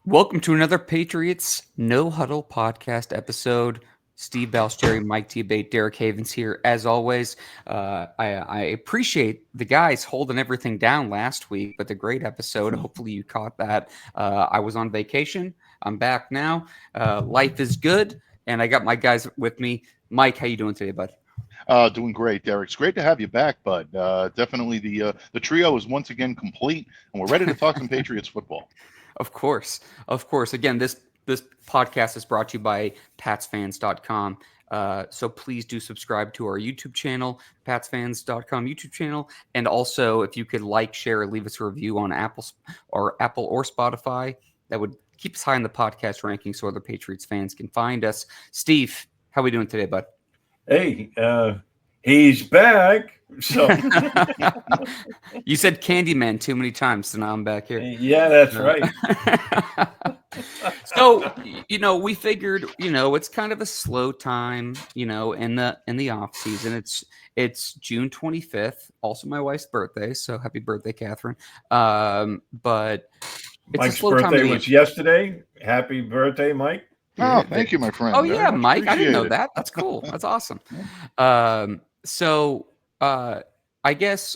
Welcome to another Patriots No-Huddle podcast episode. Steve Balestrieri, Mike T. Bate, Derek Havens here. As always, I appreciate the guys holding everything down last week, but the great episode. Hopefully you caught that. I was on vacation. I'm back now. Life is good, and I got my guys with me. Mike, how you doing today, bud? Doing great, Derek. It's great to have you back, bud. Definitely the trio is once again complete, and we're ready to talk some Patriots football. Of course. Of course. Again, this podcast is brought to you by PatsFans.com. So please do subscribe to our YouTube channel, PatsFans.com YouTube channel. And also, if you could like, share, or leave us a review on Apple or Spotify, that would keep us high in the podcast ranking so other Patriots fans can find us. Steve, how are we doing today, bud? Hey, he's back. So You said Candyman too many times, so now I'm back here. yeah, that's right. So, we figured, it's kind of a slow time, in the off season. It's June 25th, also my wife's birthday. So happy birthday, Catherine. But it's Mike's a slow time. birthday was yesterday. Happy birthday, Mike. Oh, thank you, my friend. Oh Very yeah, much Mike. I didn't know appreciated. that. That's cool. That's awesome. So I guess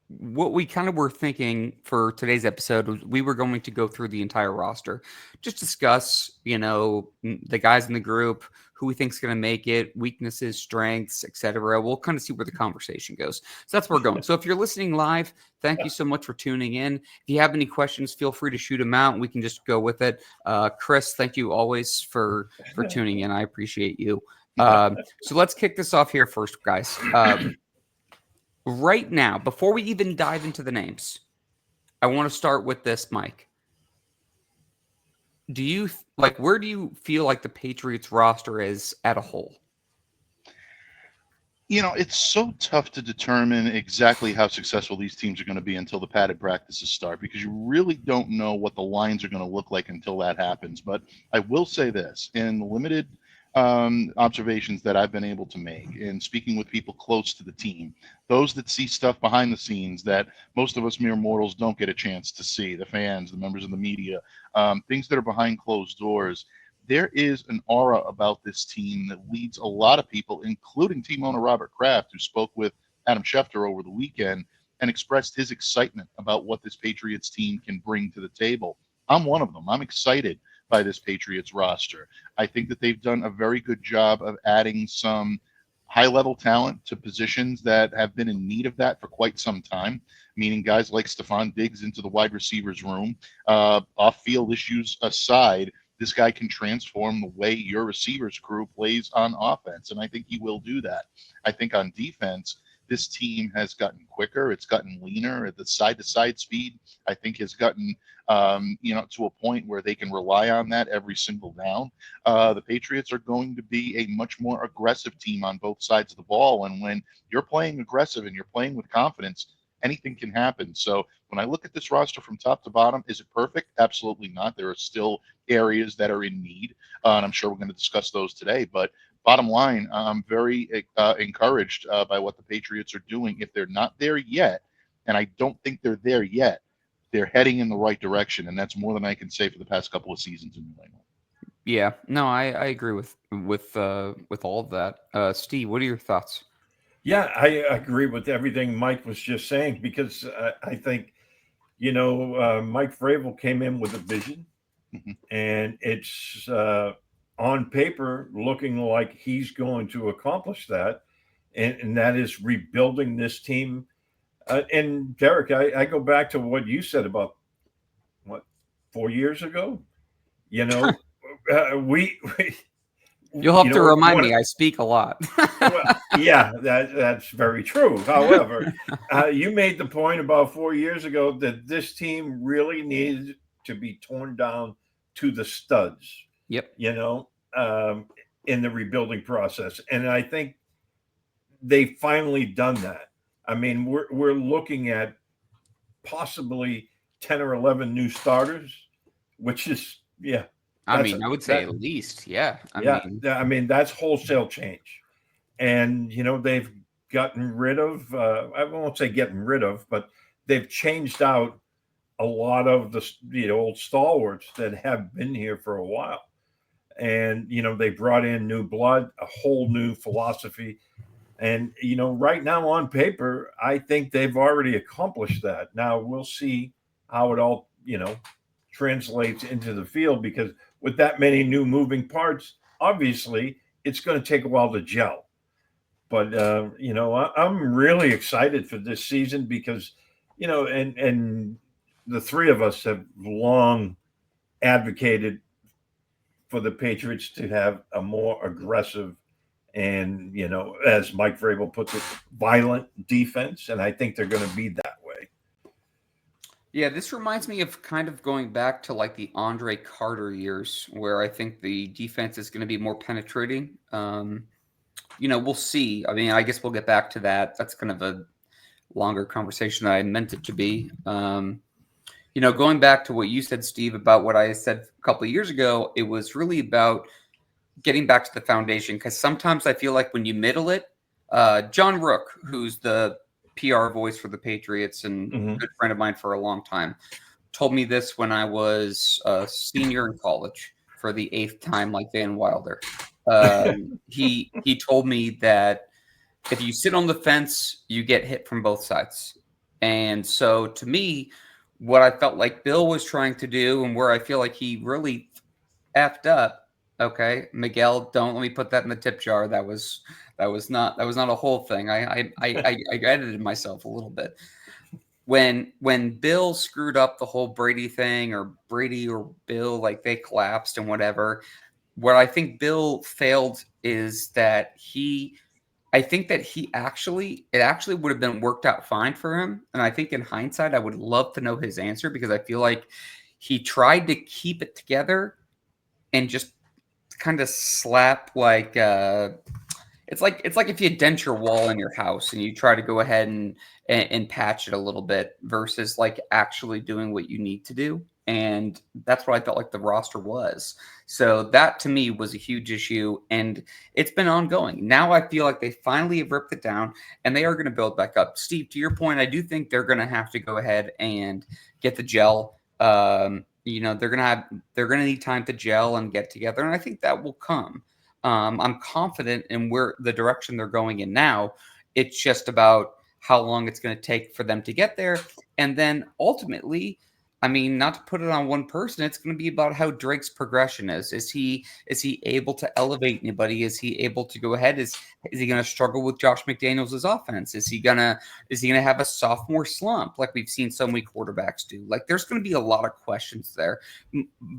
what we kind of were thinking for today's episode was we were going to go through the entire roster, just discuss, the guys in the group, who we think's going to make it, weaknesses, strengths, etc. We'll kind of see where the conversation goes. So that's where we're going. So if you're listening live, thank you so much for tuning in. If you have any questions, feel free to shoot them out. We can just go with it. Chris, thank you always for tuning in. I appreciate you. So let's kick this off here first, guys. Right now, before we even dive into the names, I want to start with this, Mike. Where do you feel like the Patriots roster is at a whole? It's so tough to determine exactly how successful these teams are going to be until the padded practices start, because you really don't know what the lines are going to look like until that happens. But I will say this, in the limited observations that I've been able to make in speaking with people close to the team, those that see stuff behind the scenes that most of us mere mortals don't get a chance to see, the fans, the members of the media, things that are behind closed doors, there is an aura about this team that leads a lot of people, including team owner Robert Kraft, who spoke with Adam Schefter over the weekend and expressed his excitement about what this Patriots team can bring to the table. I'm one of them. I'm excited by this Patriots roster. I think that they've done a very good job of adding some high-level talent to positions that have been in need of that for quite some time, meaning guys like Stephon Diggs into the wide receivers room. Off-field issues aside, this guy can transform the way your receivers crew plays on offense, and I think he will do that. I think on defense, this team has gotten quicker. It's gotten leaner. The side-to-side speed, I think, has gotten to a point where they can rely on that every single down. The Patriots are going to be a much more aggressive team on both sides of the ball, and when you're playing aggressive and you're playing with confidence, anything can happen. So when I look at this roster from top to bottom, is it perfect? Absolutely not. There are still areas that are in need, and I'm sure we're going to discuss those today. But bottom line, I'm very encouraged by what the Patriots are doing. If they're not there yet, and I don't think they're there yet, they're heading in the right direction, and that's more than I can say for the past couple of seasons in New England. Yeah, no, I agree with all of that. Steve, what are your thoughts? Yeah, I agree with everything Mike was just saying, because I think, Mike Vrabel came in with a vision, and it's on paper looking like he's going to accomplish that, and that is rebuilding this team. And Derek, I go back to what you said about 4 years ago. We You'll have to remind me. I speak a lot. well, yeah, that's very true. However, you made the point about 4 years ago that this team really needed to be torn down to the studs. Yep. In the rebuilding process, and I think they finally done that. I mean, we're looking at possibly 10 or 11 new starters, which is I would say at least, yeah. I mean, that's wholesale change. And, they've gotten rid of, I won't say getting rid of, but they've changed out a lot of the old stalwarts that have been here for a while. And, they brought in new blood, a whole new philosophy. And, right now on paper, I think they've already accomplished that. Now we'll see how it all, translates into the field, because with that many new moving parts, obviously it's going to take a while to gel. But, I'm really excited for this season because, and the three of us have long advocated for the Patriots to have a more aggressive and, as Mike Vrabel puts it, violent defense. And I think they're going to be that way. Yeah, this reminds me of kind of going back to like the Andre Carter years, where I think the defense is going to be more penetrating. We'll see. I mean, I guess we'll get back to that. That's kind of a longer conversation than I meant it to be. Going back to what you said, Steve, about what I said a couple of years ago, it was really about getting back to the foundation, because sometimes I feel like when you middle it, John Rook, who's the PR voice for the Patriots and a good friend of mine for a long time, told me this when I was a senior in college for the 8th time, like Van Wilder. He told me that if you sit on the fence, you get hit from both sides. And so to me, what I felt like Bill was trying to do, and where I feel like he really effed up. Okay, Miguel, don't let me put that in the tip jar. That was not a whole thing. I edited myself a little bit. When Bill screwed up the whole Brady thing, or Brady or Bill, like they collapsed and whatever. What I think Bill failed is that I think that it actually would have been worked out fine for him. And I think in hindsight, I would love to know his answer, because I feel like he tried to keep it together and just kind of slap like it's like if you dent your wall in your house and you try to go ahead and patch it a little bit, versus like actually doing what you need to do. And that's what I felt like the roster was. So that to me was a huge issue, and it's been ongoing. Now I feel like they finally have ripped it down, and they are going to build back up. Steve, to your point, I do think they're going to have to go ahead and get the gel. They're gonna need time to gel and get together, and I think that will come. I'm confident in where the direction they're going in now. It's just about how long it's going to take for them to get there, and then ultimately, I mean, not to put it on one person, it's going to be about how Drake's progression is. Is he able to elevate anybody? Is he able to go ahead? Is he going to struggle with Josh McDaniels' offense? Is he gonna have a sophomore slump like we've seen so many quarterbacks do? Like, there's going to be a lot of questions there.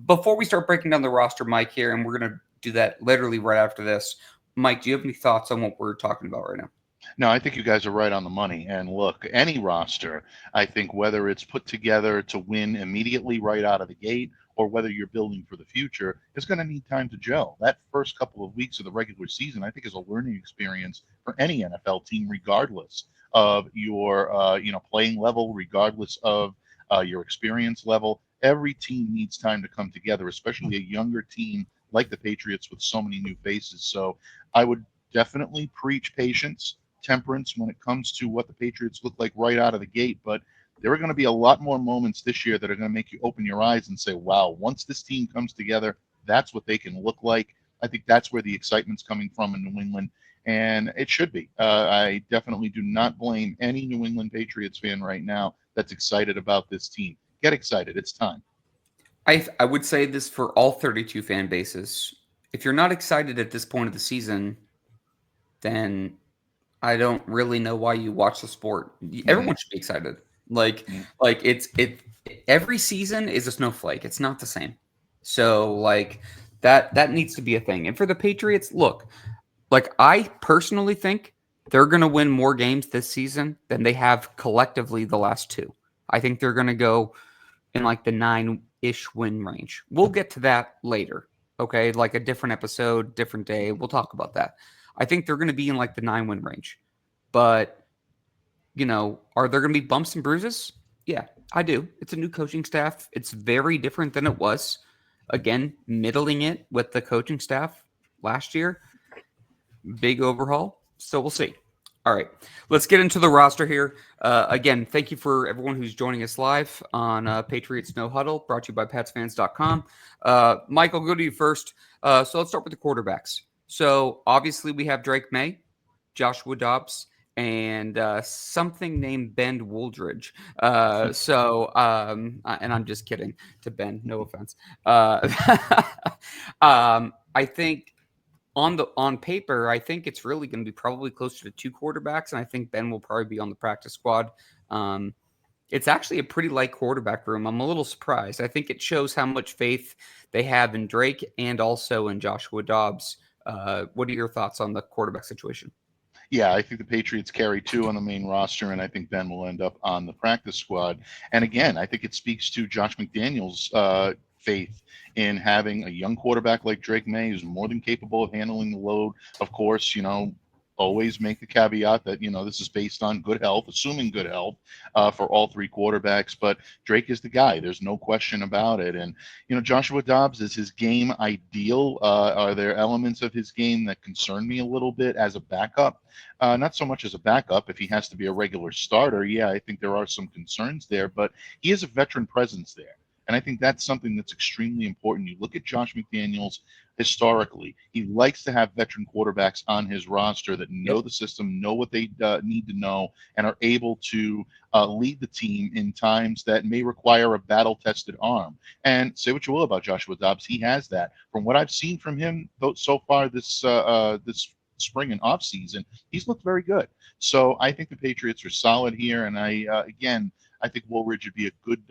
Before we start breaking down the roster, Mike, here, and we're going to do that literally right after this. Mike, do you have any thoughts on what we're talking about right now? No, I think you guys are right on the money. And look, any roster, I think whether it's put together to win immediately right out of the gate, or whether you're building for the future, is going to need time to gel. That first couple of weeks of the regular season, I think, is a learning experience for any NFL team, regardless of your playing level, regardless of your experience level. Every team needs time to come together, especially a younger team like the Patriots with so many new faces. So I would definitely preach patience, temperance when it comes to what the Patriots look like right out of the gate. But there are going to be a lot more moments this year that are going to make you open your eyes and say, wow, once this team comes together, that's what they can look like. I think that's where the excitement's coming from in New England, and it should be. I definitely do not blame any New England Patriots fan right now that's excited about this team. Get excited. It's time. I would say this for all 32 fan bases. If you're not excited at this point of the season, then I don't really know why you watch the sport. Everyone should be excited. Like every season is a snowflake. It's not the same. So like that needs to be a thing. And for the Patriots, look, like I personally think they're going to win more games this season than they have collectively the last two. I think they're going to go in like the 9-ish win range. We'll get to that later. Okay, like a different episode, different day. We'll talk about that. I think they're going to be in like the 9-win range. But, are there going to be bumps and bruises? Yeah, I do. It's a new coaching staff. It's very different than it was. Again, middling it with the coaching staff last year. Big overhaul. So we'll see. All right, let's get into the roster here. Again, thank you for everyone who's joining us live on Patriots No-Huddle, brought to you by PatsFans.com. Mike, I'll go to you first. So let's start with the quarterbacks. So obviously we have Drake May, Joshua Dobbs, and something named Ben Wooldridge. And I'm just kidding to Ben, no offense. I think on paper, I think it's really going to be probably closer to 2 quarterbacks, and I think Ben will probably be on the practice squad. It's actually a pretty light quarterback room. I'm a little surprised. I think it shows how much faith they have in Drake and also in Joshua Dobbs. What are your thoughts on the quarterback situation? Yeah, I think the Patriots carry 2 on the main roster, and I think Ben will end up on the practice squad. And again, I think it speaks to Josh McDaniels' faith in having a young quarterback like Drake May, who's more than capable of handling the load. Of course, always make the caveat that, this is based on good health, assuming good health for all 3 quarterbacks. But Drake is the guy. There's no question about it. And, Joshua Dobbs, is his game ideal? Are there elements of his game that concern me a little bit as a backup? Not so much as a backup. If he has to be a regular starter, yeah, I think there are some concerns there. But he is a veteran presence there. And I think that's something that's extremely important. You look at Josh McDaniels historically, he likes to have veteran quarterbacks on his roster that know the system, know what they need to know, and are able to lead the team in times that may require a battle-tested arm. And say what you will about Joshua Dobbs, he has that. From what I've seen from him so far this spring and off season, he's looked very good. So I think the Patriots are solid here. And I think Woolridge would be a good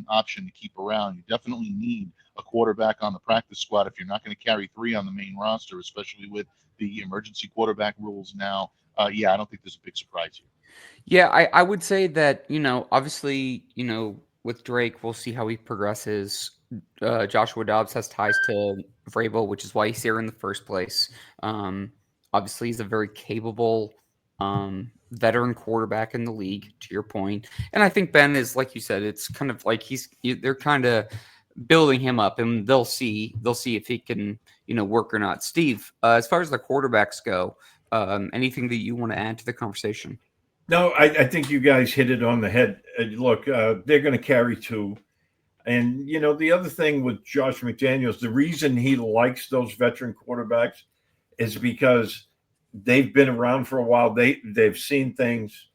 option to keep around. You definitely need a quarterback on the practice squad if you're not going to carry 3 on the main roster, especially with the emergency quarterback rules now. I don't think there's a big surprise here. Yeah, I would say that, obviously, with Drake, we'll see how he progresses. Joshua Dobbs has ties to Vrabel, which is why he's here in the first place. Obviously, he's a very capable veteran quarterback in the league, to your point. And I think Ben is, like you said, it's kind of like they're kind of building him up, and they'll see if he can, work or not. Steve, as far as the quarterbacks go, anything that you want to add to the conversation? No, I think you guys hit it on the head. Look, they're going to carry 2. And, the other thing with Josh McDaniels, the reason he likes those veteran quarterbacks is because they've been around for a while. They've seen things.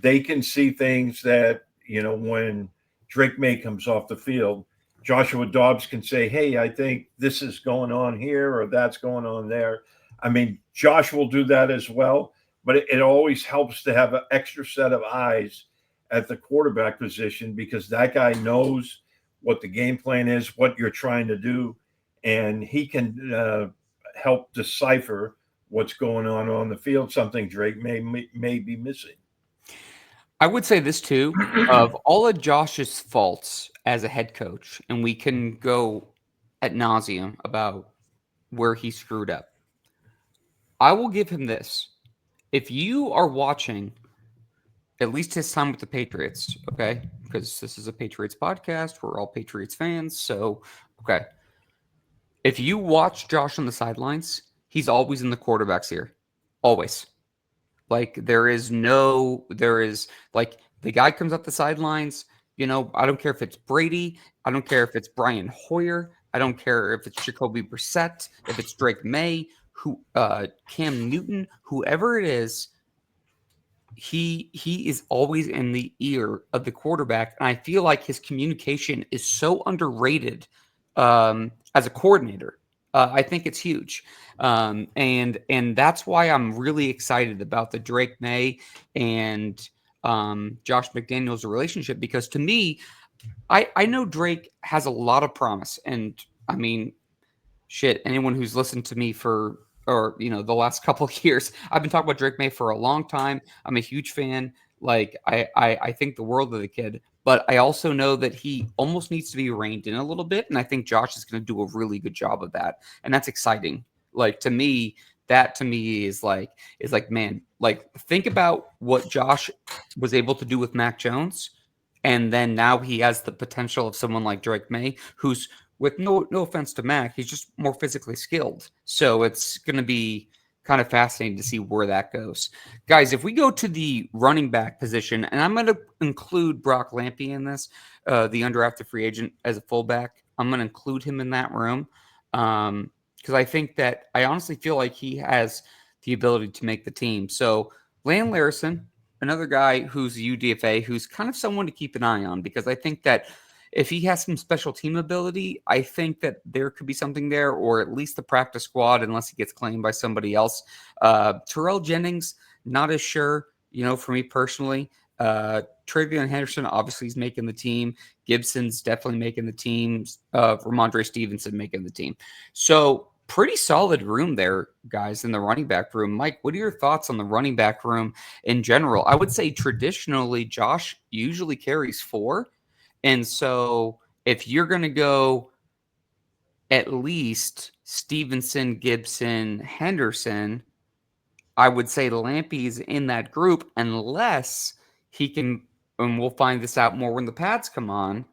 They can see things that, when Drake May comes off the field, Joshua Dobbs can say, hey, I think this is going on here or that's going on there. I mean, Josh will do that as well, but it always helps to have an extra set of eyes at the quarterback position because that guy knows what the game plan is, what you're trying to do, and he can help decipher what's going on the field, something Drake may be missing. I would say this too, of all of Josh's faults as a head coach, and we can go ad nauseum about where he screwed up. I will give him this. If you are watching at least his time with the Patriots, okay, because this is a Patriots podcast, we're all Patriots fans, so, okay. If you watch Josh on the sidelines, he's always in the quarterback's ear. Always. Like, the guy comes up the sidelines, I don't care if it's Brady. I don't care if it's Brian Hoyer. I don't care if it's Jacoby Brissett, if it's Drake May, Cam Newton, whoever it is, he is always in the ear of the quarterback. And I feel like his communication is so underrated as a coordinator. I think it's huge. And that's why I'm really excited about the Drake May and Josh McDaniels relationship, because to me, I know Drake has a lot of promise. And I mean, shit, anyone who's listened to me the last couple of years, I've been talking about Drake May for a long time. I'm a huge fan. Like, I think the world of the kid, but I also know that he almost needs to be reined in a little bit. And I think Josh is going to do a really good job of that. And that's exciting. Like, to me is like, man, like, think about what Josh was able to do with Mac Jones. And then now he has the potential of someone like Drake May, who's, with no offense to Mac, he's just more physically skilled. So it's going to be kind of fascinating to see where that goes. Guys, if we go to the running back position, and I'm going to include Brock Lampy in this, the undrafted free agent as a fullback, I'm going to include him in that room because I think that I honestly feel like he has the ability to make the team. So Lan Larison, another guy who's a UDFA, who's kind of someone to keep an eye on because I think that if he has some special team ability, I think that there could be something there, or at least the practice squad, unless he gets claimed by somebody else. Terrell Jennings, not as sure, for me personally. Travion Henderson obviously is making the team. Gibson's definitely making the team. Ramondre Stevenson making the team. So pretty solid room there, guys, in the running back room. Mike, what are your thoughts on the running back room in general? I would say traditionally, Josh usually carries 4. And so if you're going to go at least Stevenson, Gibson, Henderson, I would say Lampy's in that group unless he can, and we'll find this out more when the pads come on,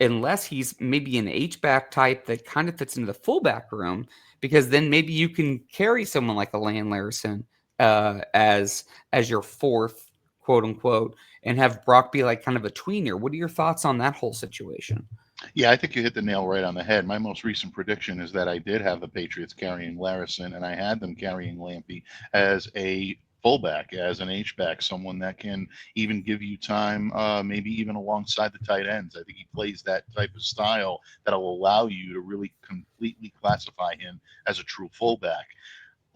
unless he's maybe an H-back type that kind of fits into the fullback room, because then maybe you can carry someone like a Lan Larison as your 4th, quote unquote, and have Brock be like kind of a tweener. What are your thoughts on that whole situation? Yeah, I think you hit the nail right on the head. My most recent prediction is that I did have the Patriots carrying Larison, and I had them carrying Lampy as a fullback, as an H-back, someone that can even give you time, maybe even alongside the tight ends. I think he plays that type of style that'll allow you to really completely classify him as a true fullback.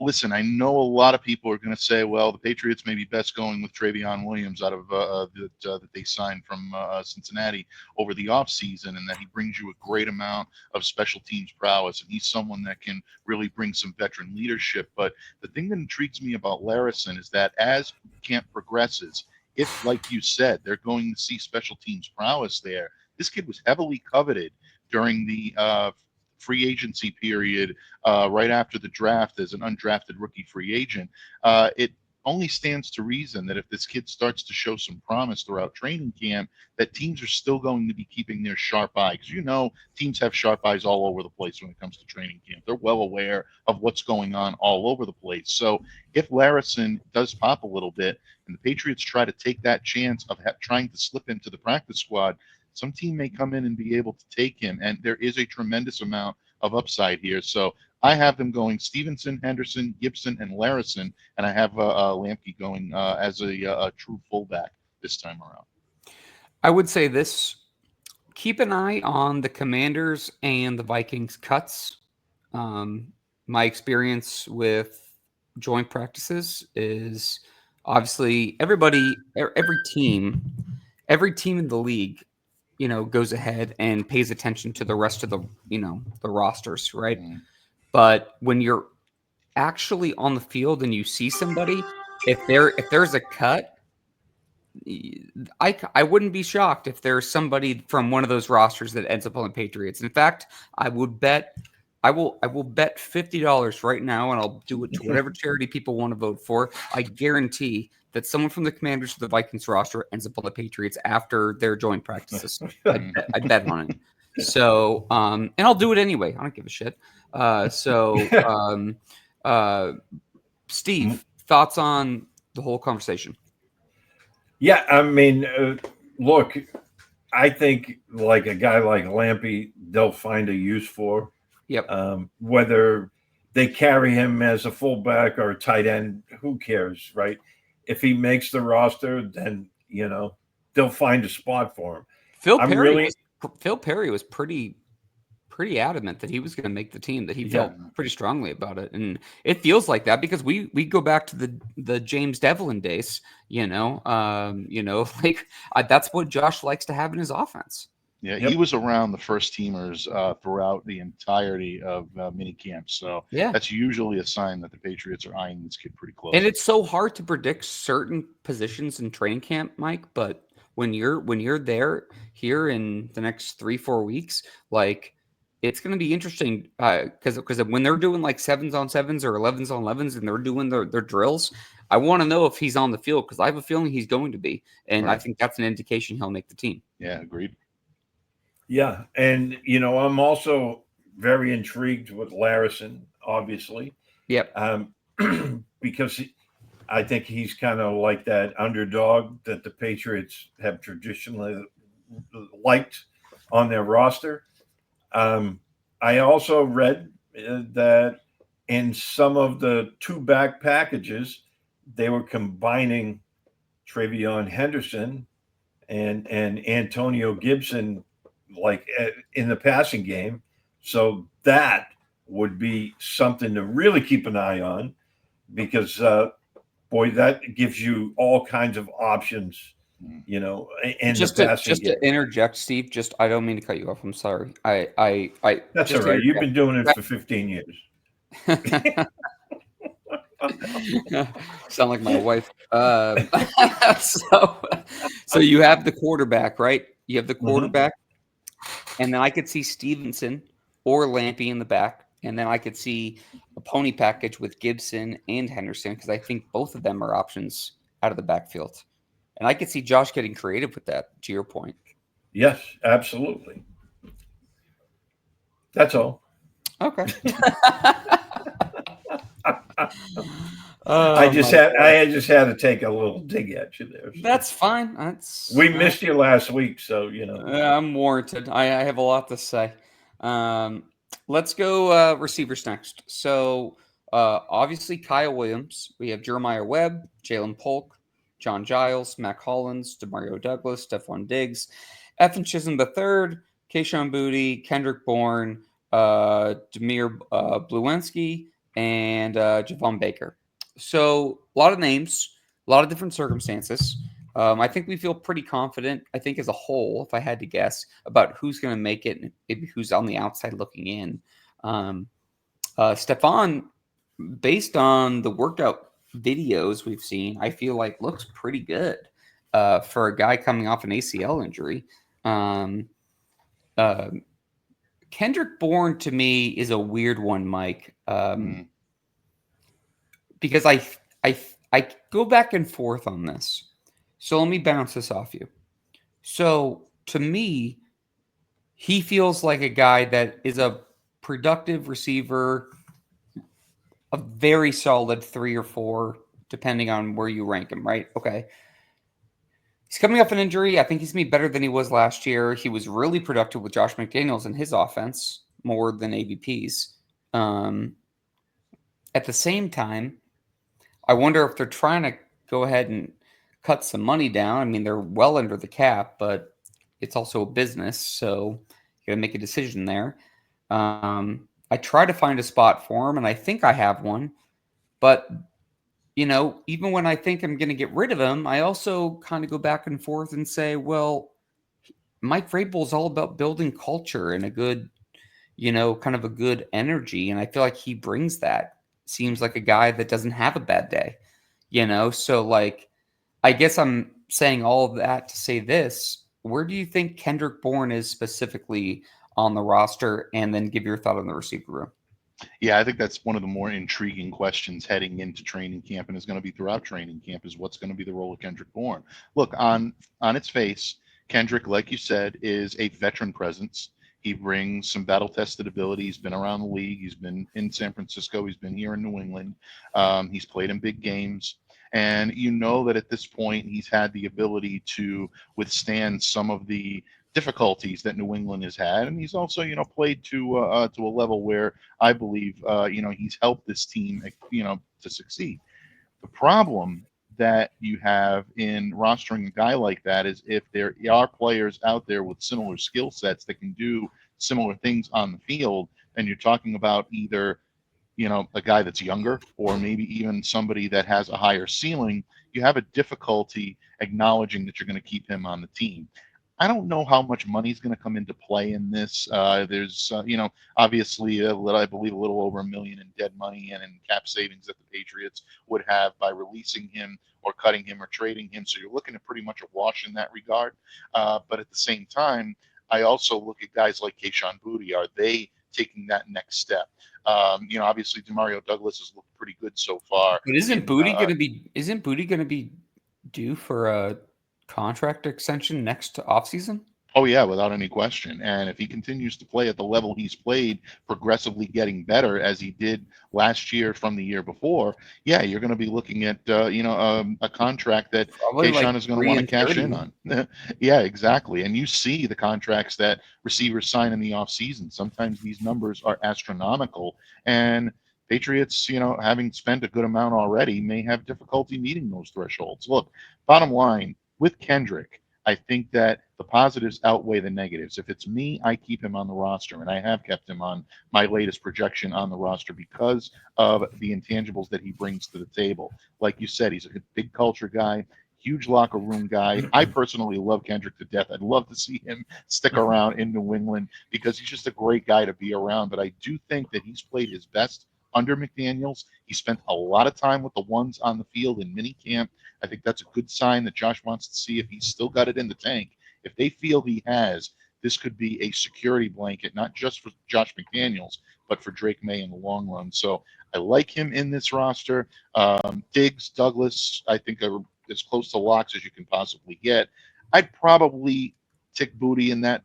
Listen, I know a lot of people are going to say, well, the Patriots may be best going with Travion Williams out of that they signed from Cincinnati over the offseason, and that he brings you a great amount of special teams prowess, and he's someone that can really bring some veteran leadership. But the thing that intrigues me about Larison is that as camp progresses, if, like you said, they're going to see special teams prowess there, this kid was heavily coveted during the free agency period right after the draft as an undrafted rookie free agent. It only stands to reason that if this kid starts to show some promise throughout training camp, that teams are still going to be keeping their sharp eye. Because teams have sharp eyes all over the place when it comes to training camp. They're well aware of what's going on all over the place. So if Larison does pop a little bit and the Patriots try to take that chance of trying to slip into the practice squad, some team may come in and be able to take him. And there is a tremendous amount of upside here. So I have them going Stevenson, Henderson, Gibson, and Larison, and I have Lampy going as a true fullback this time around. I would say this. Keep an eye on the Commanders and the Vikings cuts. My experience with joint practices is obviously every team in the league, goes ahead and pays attention to the rest of the rosters, right? Mm. But when you're actually on the field and you see somebody, if there's a cut, I wouldn't be shocked if there's somebody from one of those rosters that ends up on the Patriots. In fact, I will bet $50 right now, and I'll do it to whatever charity people want to vote for. I guarantee that someone from the Commanders to the Vikings roster ends up on the Patriots after their joint practices. I bet on it. So, and I'll do it anyway. I don't give a shit. Steve, thoughts on the whole conversation? Yeah, I mean, look, I think like a guy like Lampy, they'll find a use for. Yep. Whether they carry him as a fullback or a tight end, who cares, right? If he makes the roster, then they'll find a spot for him. Phil Perry was pretty adamant that he was going to make the team, that he felt pretty strongly about it, and it feels like that because we go back to the James Devlin days, that's what Josh likes to have in his offense. Yeah, he was around the first teamers throughout the entirety of mini camp, so that's usually a sign that the Patriots are eyeing this kid pretty close. And it's so hard to predict certain positions in training camp, Mike, but when you're there here in the next 3-4 weeks, like, it's going to be interesting because when they're doing like 7s on 7s or 11s on 11s and they're doing their drills, I want to know if he's on the field because I have a feeling he's going to be. And I think that's an indication he'll make the team. Yeah, agreed. Yeah. And, I'm also very intrigued with Larison, obviously. Yep. because I think he's kind of like that underdog that the Patriots have traditionally liked on their roster. I also read that in some of the two back packages, they were combining Travion Henderson and Antonio Gibson, like in the passing game. So that would be something to really keep an eye on because, boy, that gives you all kinds of options, in Just the to passing just game. to interject, Steve. Just I don't mean to cut you off. I'm sorry. I That's all just right. You've been doing it interject. for 15 years. Sound like my wife. So, so you have the quarterback, right? You have the quarterback, and then I could see Stevenson or Lampy in the back, and then I could see a pony package with Gibson and Henderson because I think both of them are options out of the backfield, and I could see Josh getting creative with that. To your point. Yes, absolutely. That's all. Okay. I Oh just my had God. I just had to take a little dig at you there. So. That's fine. That's We missed you last week, so I'm warranted. I have a lot to say. Um, let's go receivers next. So obviously Kyle Williams. We have Jeremiah Webb, Jalen Polk, John Giles, Mac Hollins, Demario Douglas, Stephon Diggs, Evan Chisholm III, Keishon Booty, Kendrick Bourne, Demir Bluenski, and Javon Baker. So a lot of names, a lot of different circumstances. I think we feel pretty confident, I think, as a whole, if I had to guess, about who's going to make it and maybe who's on the outside looking in. Stephon, based on the workout videos we've seen, I feel like looks pretty good for a guy coming off an ACL injury. Um, uh, Kendrick Bourne, to me, is a weird one, Mike, because I go back and forth on this. So let me bounce this off you. So to me, he feels like a guy that is a productive receiver, a very solid 3 or 4, depending on where you rank him, right? Okay. He's coming off an injury. I think he's going to be better than he was last year. He was really productive with Josh McDaniels in his offense, more than AVP's. At the same time, I wonder if they're trying to go ahead and cut some money down. I mean, they're well under the cap, but it's also a business, so you got to make a decision there. I try to find a spot for him, and I think I have one. But, even when I think I'm going to get rid of him, I also kind of go back and forth and say, well, Mike Vrabel is all about building culture and a good, kind of a good energy. And I feel like he brings that. Seems like a guy that doesn't have a bad day, So, like, I guess I'm saying all of that to say this. Where do you think Kendrick Bourne is specifically on the roster? And then give your thought on the receiver room. Yeah, I think that's one of the more intriguing questions heading into training camp and is going to be throughout training camp is what's going to be the role of Kendrick Bourne. Look, on its face, Kendrick, like you said, is a veteran presence. He brings some battle-tested ability. He's been around the league. He's been in San Francisco. He's been here in New England. He's played in big games. And you know that at this point, he's had the ability to withstand some of the difficulties that New England has had, and he's also, played to a level where I believe, he's helped this team, to succeed. The problem that you have in rostering a guy like that is if there are players out there with similar skill sets that can do similar things on the field, and you're talking about either a guy that's younger or maybe even somebody that has a higher ceiling, you have a difficulty acknowledging that you're going to keep him on the team. I don't know how much money is going to come into play in this. There's, obviously, I believe a little over $1 million in dead money and in cap savings that the Patriots would have by releasing him or cutting him or trading him. So you're looking at pretty much a wash in that regard. But at the same time, I also look at guys like Keishon Booty. Are they taking that next step? Obviously, Demario Douglas has looked pretty good so far. But isn't Booty going to be due for a contract extension next offseason? Oh yeah, without any question. And if he continues to play at the level he's played, progressively getting better as he did last year from the year before, yeah, you're going to be looking at a contract that Probably like Kayshawn is going to 3 want to and cash in 30. on. Yeah, exactly. And you see the contracts that receivers sign in the offseason. Sometimes these numbers are astronomical, and Patriots, having spent a good amount already, may have difficulty meeting those thresholds. Look, bottom line with Kendrick, I think that the positives outweigh the negatives. If it's me, I keep him on the roster, and I have kept him on my latest projection on the roster because of the intangibles that he brings to the table. Like you said, he's a big culture guy, huge locker room guy. I personally love Kendrick to death. I'd love to see him stick around in New England because he's just a great guy to be around. But I do think that he's played his best under McDaniels. He spent a lot of time with the ones on the field in minicamp. I think that's a good sign that Josh wants to see if he's still got it in the tank. If they feel he has, this could be a security blanket, not just for Josh McDaniels, but for Drake May in the long run. So I like him in this roster. Diggs, Douglas, I think are as close to locks as you can possibly get. I'd probably tick Booty in that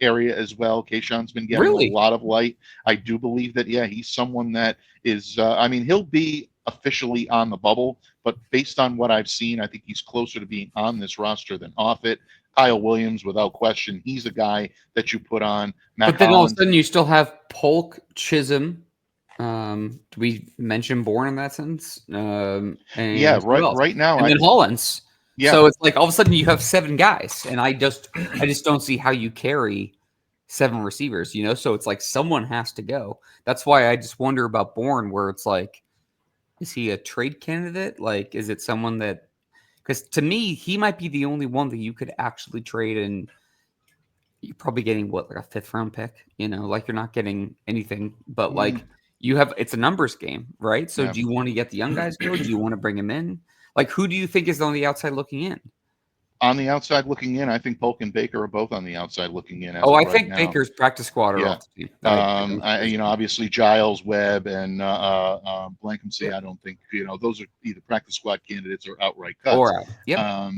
area as well. Kayshawn's been getting a Really? lot of light. I do believe that, yeah, he's someone that is, he'll be officially on the bubble, but based on what I've seen, I think he's closer to being on this roster than off it. Kyle Williams, without question, he's a guy that you put on. Matt But then all of a Holland, sudden you still have Polk, Chisholm. Do we mention Bourne in that sense? yeah, And who right. else? Right now, And then Hollins. yeah, So it's like all of a sudden you have 7 guys, and I just don't see how you carry 7 receivers. So it's like someone has to go. That's why I just wonder about Bourne, where it's like, is he a trade candidate? Like, is it someone that? Because to me, he might be the only one that you could actually trade, and you're probably getting what, like a 5th round pick. Like you're not getting anything, but like it's a numbers game, right? So yeah. do you want to get the young guys go? Do you want to bring him in? Like, who do you think is on the outside looking in? On the outside looking in, I think Polk and Baker are both on the outside looking in as Oh, of I right think now. Baker's practice squad are Yeah. off the team. I don't think Obviously Giles, Webb, and Blankency. I don't think those are either practice squad candidates or outright cuts. or yep,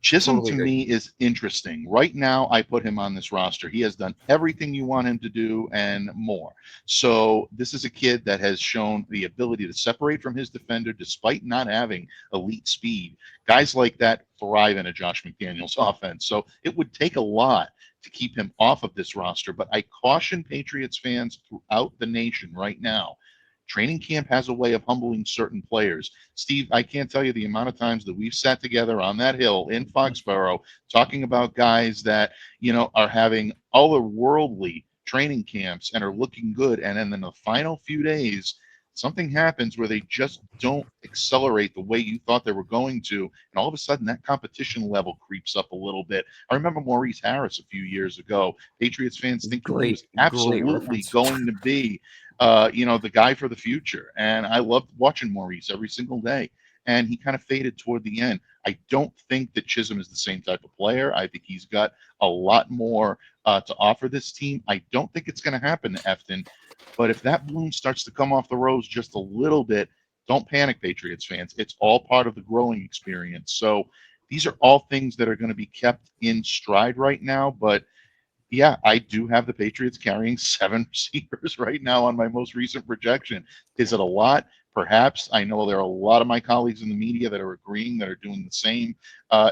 Chisholm totally to agree. me is interesting. Right now, I put him on this roster. He has done everything you want him to do and more. So this is a kid that has shown the ability to separate from his defender despite not having elite speed. Guys like that thrive in a Josh McDaniels offense. So it would take a lot to keep him off of this roster. But I caution Patriots fans throughout the nation right now. Training camp has a way of humbling certain players. Steve, I can't tell you the amount of times that we've sat together on that hill in Foxborough talking about guys that, are having otherworldly training camps and are looking good. And then in the final few days, something happens where they just don't accelerate the way you thought they were going to. And all of a sudden, that competition level creeps up a little bit. I remember Maurice Harris a few years ago. Patriots fans thinking he was Great absolutely reference. going to be the guy for the future. And I loved watching Maurice every single day. And he kind of faded toward the end. I don't think that Chisholm is the same type of player. I think he's got a lot more to offer this team. I don't think it's going to happen to Efton. But if that bloom starts to come off the rose just a little bit, don't panic, Patriots fans. It's all part of the growing experience. So these are all things that are going to be kept in stride right now. But yeah, I do have the Patriots carrying 7 receivers right now on my most recent projection. Is it a lot? Perhaps. I know there are a lot of my colleagues in the media that are agreeing, that are doing the same.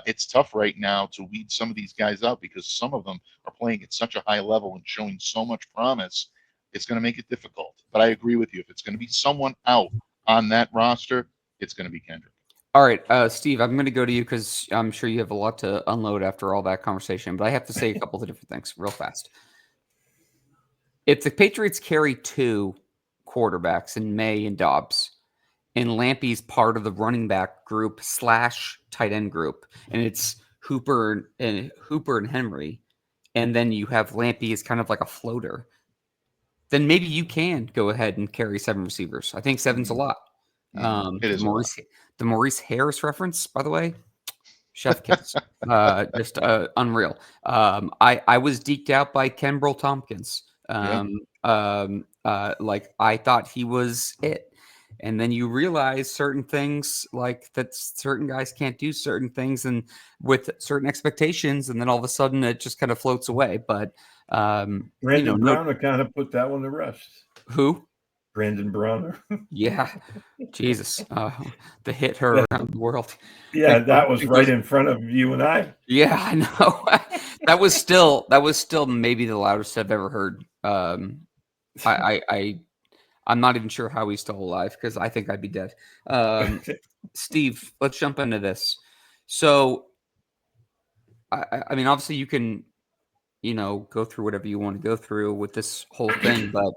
It's tough right now to weed some of these guys out because some of them are playing at such a high level and showing so much promise. It's going to make it difficult. But I agree with you. If it's going to be someone out on that roster, it's going to be Kendrick. All right, Steve, I'm going to go to you because I'm sure you have a lot to unload after all that conversation, but I have to say a couple of different things real fast. If the Patriots carry 2 quarterbacks in May and Dobbs, and Lampy's part of the running back group / tight end group, and it's Hooper and Henry, and then you have Lampy as kind of like a floater, then maybe you can go ahead and carry 7 receivers. I think 7's a lot. It is a lot. The Maurice Harris reference, by the way, chef kiss, just unreal. I was deked out by Kenbrell Tompkins. Like I thought he was it. And then you realize certain things, like that certain guys can't do certain things and with certain expectations, and then all of a sudden it just kind of floats away. But Brandon Browner kind of put that one to rest. Who? Brandon Browner. Yeah. Jesus. The hit her around the world. Yeah, that was right in front of you and I. Yeah, I know. that was still maybe the loudest I've ever heard. I'm not even sure how he's still alive, because I think I'd be dead. Steve, let's jump into this. So, I mean, obviously you can, go through whatever you want to go through with this whole thing, but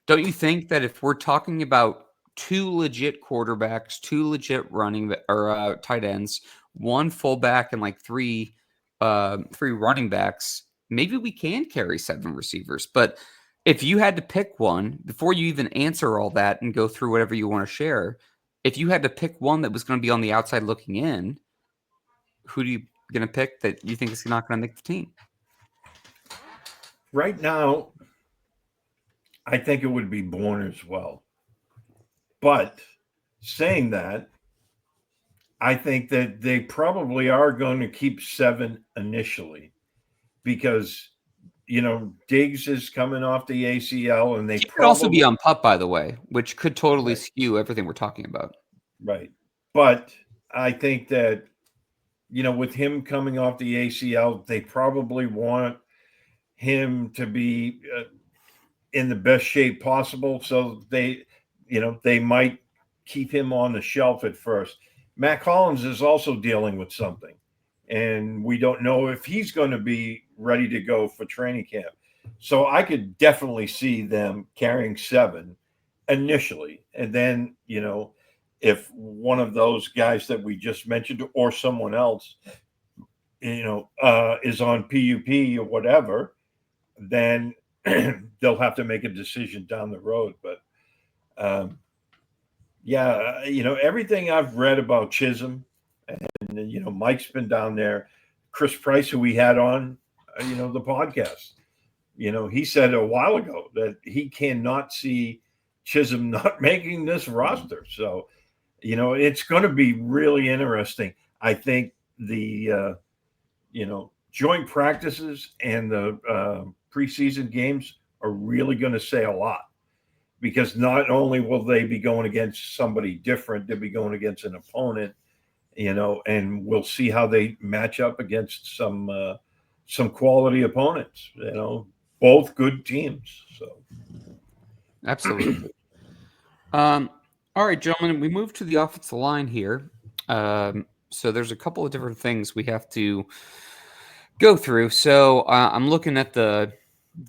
don't you think that if we're talking about two legit quarterbacks, two legit running or tight ends, one fullback, and like three running backs, maybe we can carry 7 receivers? But if you had to pick one, before you even answer all that and go through whatever you want to share, if you had to pick one that was going to be on the outside looking in, who do you going to pick that you think is not going to make the team? Right now, I think it would be Bourne as well. But saying that, I think that they probably are going to keep 7 initially, because Diggs is coming off the ACL, and they could also be on PUP, by the way, which could totally skew everything we're talking about. Right. But I think that, with him coming off the ACL, they probably want him to be in the best shape possible. So they might keep him on the shelf at first. Matt Collins is also dealing with something, and we don't know if he's going to be ready to go for training camp. So I could definitely see them carrying 7 initially. And then, if one of those guys that we just mentioned or someone else, is on PUP or whatever, then they'll have to make a decision down the road. But everything I've read about Chisholm, and Mike's been down there, Chris Price, who we had on the podcast, he said a while ago that he cannot see Chisholm not making this roster. So it's going to be really interesting. I think the joint practices and the preseason games are really going to say a lot, because not only will they be going against somebody different, they'll be going against an opponent, and we'll see how they match up against some quality opponents, both good teams. So absolutely. All right, gentlemen, we move to the offensive line here. So there's a couple of different things we have to go through. So I'm looking at the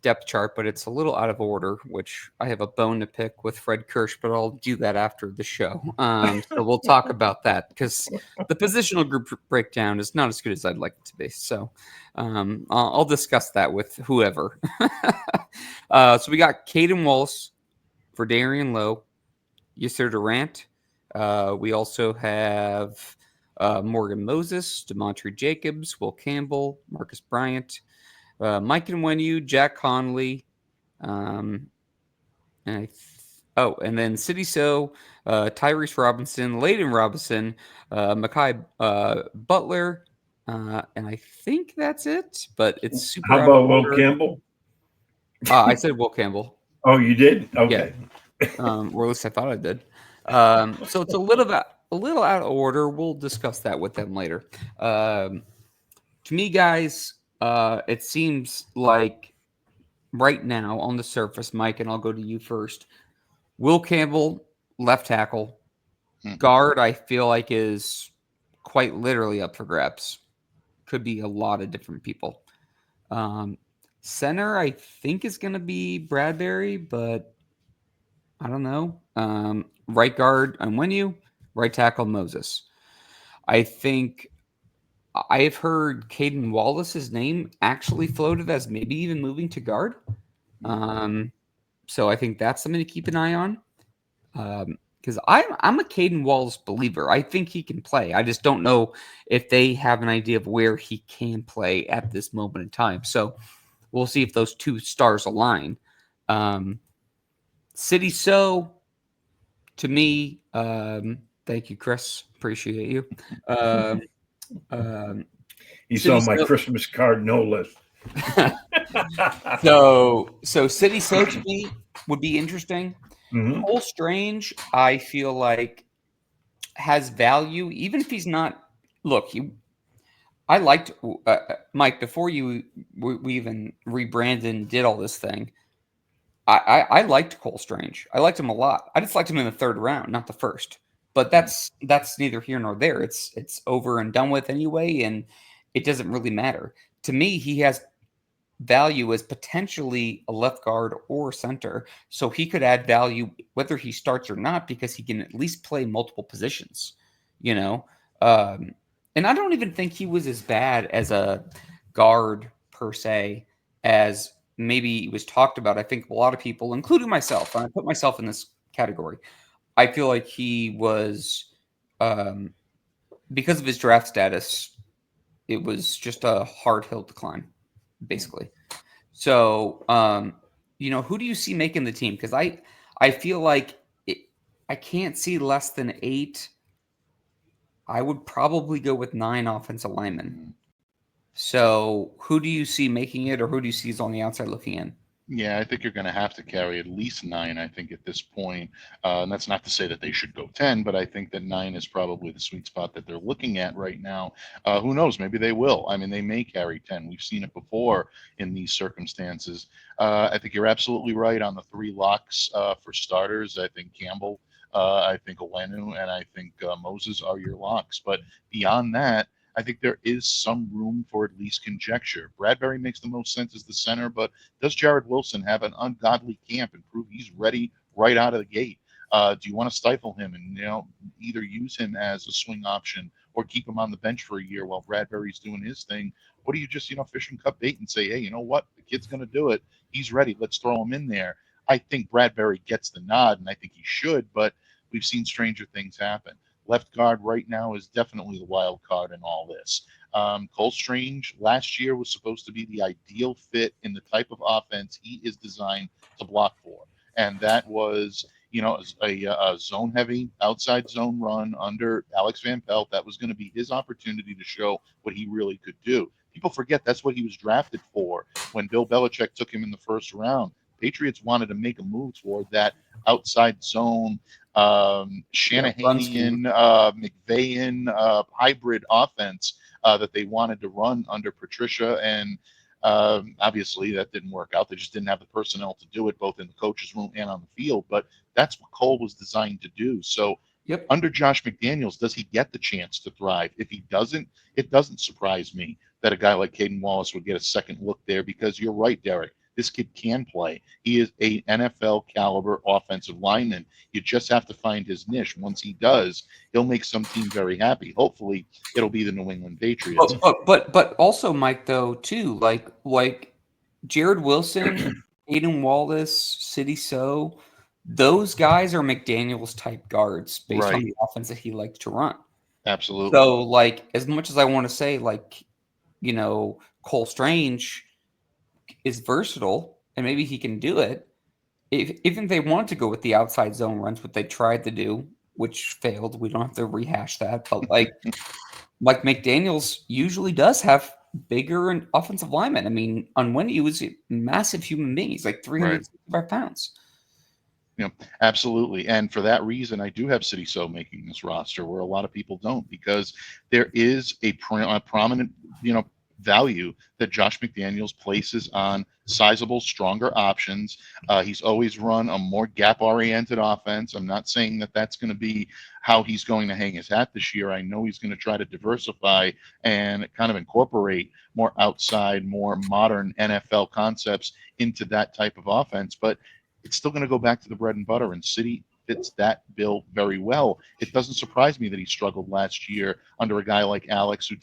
depth chart, but it's a little out of order, which I have a bone to pick with Fred Kirsch, but I'll do that after the show. So we'll talk about that, because the positional group breakdown is not as good as I'd like it to be. So I'll discuss that with whoever. So we got Caden Wallace for Darian Lowe, Yasser Durant. We also have Morgan Moses, Demontre Jacobs, Will Campbell, Marcus Bryant, Mike Nwenu, Jack Conley, and then City So, Tyrese Robinson, Layden Robinson, Mekhi Butler, and I think that's it. But it's super. How about Will Campbell? I said Will Campbell. Oh, you did? Okay. Yeah. Or at least I thought I did. So it's a little out of order. We'll discuss that with them later. To me, guys, it seems like right now on the surface, Mike, and I'll go to you first. Will Campbell, left tackle. Guard, I feel like, is quite literally up for grabs. Could be a lot of different people. Center, I think, is going to be Bradbury, but I don't know. Right guard, Nwenu. Right tackle, Moses. I think I've heard Caden Wallace's name actually floated as maybe even moving to guard. So I think that's something to keep an eye on. Because I'm a Caden Wallace believer. I think he can play. I just don't know if they have an idea of where he can play at this moment in time. So we'll see if those two stars align. City So, To me, thank you, Chris. Appreciate you. Um, um, He's City on my So. Christmas card no list. So City So to me would be interesting. Mhm. Cole Strange, I feel like has value, even if he's not. Look, I liked Mike before we even rebranded and did all this thing. I liked Cole Strange. I liked him a lot. I just liked him in the third round, not the first. But that's neither here nor there. It's over and done with anyway, and it doesn't really matter. To me, he has value as potentially a left guard or center, so he could add value whether he starts or not because he can at least play multiple positions. You know, um, and I don't even think he was as bad as a guard per se as maybe was talked about. I think a lot of people, including myself, and I put myself in this category, I feel like he was, because of his draft status, it was just a hard hill to climb, basically. So, who do you see making the team? Because I feel like I can't see less than 8. I would probably go with 9 offensive linemen. So, who do you see making it, or who do you see is on the outside looking in? Yeah, I think you're going to have to carry at least 9, I think, at this point. And that's not to say that they should go 10, but I think that 9 is probably the sweet spot that they're looking at right now. Who knows? Maybe they will. I mean, they may carry 10. We've seen it before in these circumstances. I think you're absolutely right on the 3 locks for starters. I think Campbell, I think Owenu, and I think Moses are your locks. But beyond that, I think there is some room for at least conjecture. Bradbury makes the most sense as the center, but does Jared Wilson have an ungodly camp and prove he's ready right out of the gate? Do you want to stifle him and either use him as a swing option or keep him on the bench for a year while Bradbury's doing his thing? What do you just fish and cut bait and say, hey, you know what, the kid's going to do it. He's ready. Let's throw him in there. I think Bradbury gets the nod, and I think he should, but we've seen stranger things happen. Left guard right now is definitely the wild card in all this. Cole Strange last year was supposed to be the ideal fit in the type of offense he is designed to block for. And that was, a zone heavy outside zone run under Alex Van Pelt. That was going to be his opportunity to show what he really could do. People forget that's what he was drafted for when Bill Belichick took him in the first round. Patriots wanted to make a move toward that outside zone Shanahanian, McVayan hybrid offense that they wanted to run under Patricia. And obviously that didn't work out. They just didn't have the personnel to do it, both in the coach's room and on the field. But that's what Cole was designed to do. So under Josh McDaniels, does he get the chance to thrive? If he doesn't, it doesn't surprise me that a guy like Caden Wallace would get a second look there, because you're right, Derek. This kid can play. He is a NFL caliber offensive lineman. You just have to find his niche. Once he does, he'll make some team very happy. Hopefully, it'll be the New England Patriots. But also, Mike, though, too, like Jared Wilson, Aiden Wallace, City So, those guys are McDaniels type guards based on the offense that he likes to run. Absolutely. So, like, as much as I want to say, like, Cole Strange is versatile and maybe he can do it. Even if they want to go with the outside zone runs, what they tried to do, which failed, we don't have to rehash that. But like McDaniels usually does have bigger and offensive linemen. I mean, on when he was a massive human being, he's like 365 pounds. Absolutely. And for that reason, I do have City So making this roster where a lot of people don't, because there is a prominent, value that Josh McDaniels places on sizable, stronger options. He's always run a more gap-oriented offense. I'm not saying that that's going to be how he's going to hang his hat this year. I know he's going to try to diversify and kind of incorporate more outside, more modern NFL concepts into that type of offense, but it's still going to go back to the bread and butter, and City fits that bill very well. It doesn't surprise me that he struggled last year under a guy like Alex, who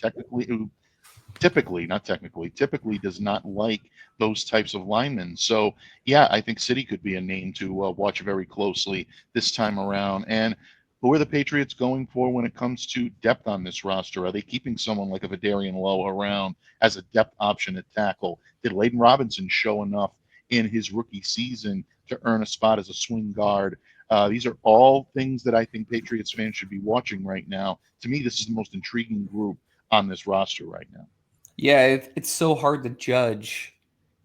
typically does not like those types of linemen. So yeah, I think City could be a name to watch very closely this time around. And who are the Patriots going for when it comes to depth on this roster? Are they keeping someone like a Vidarian Lowe around as a depth option at tackle? Did Layden Robinson show enough in his rookie season to earn a spot as a swing guard These are all things that I think Patriots fans should be watching right now. To me, this is the most intriguing group on this roster right now. Yeah, it's so hard to judge.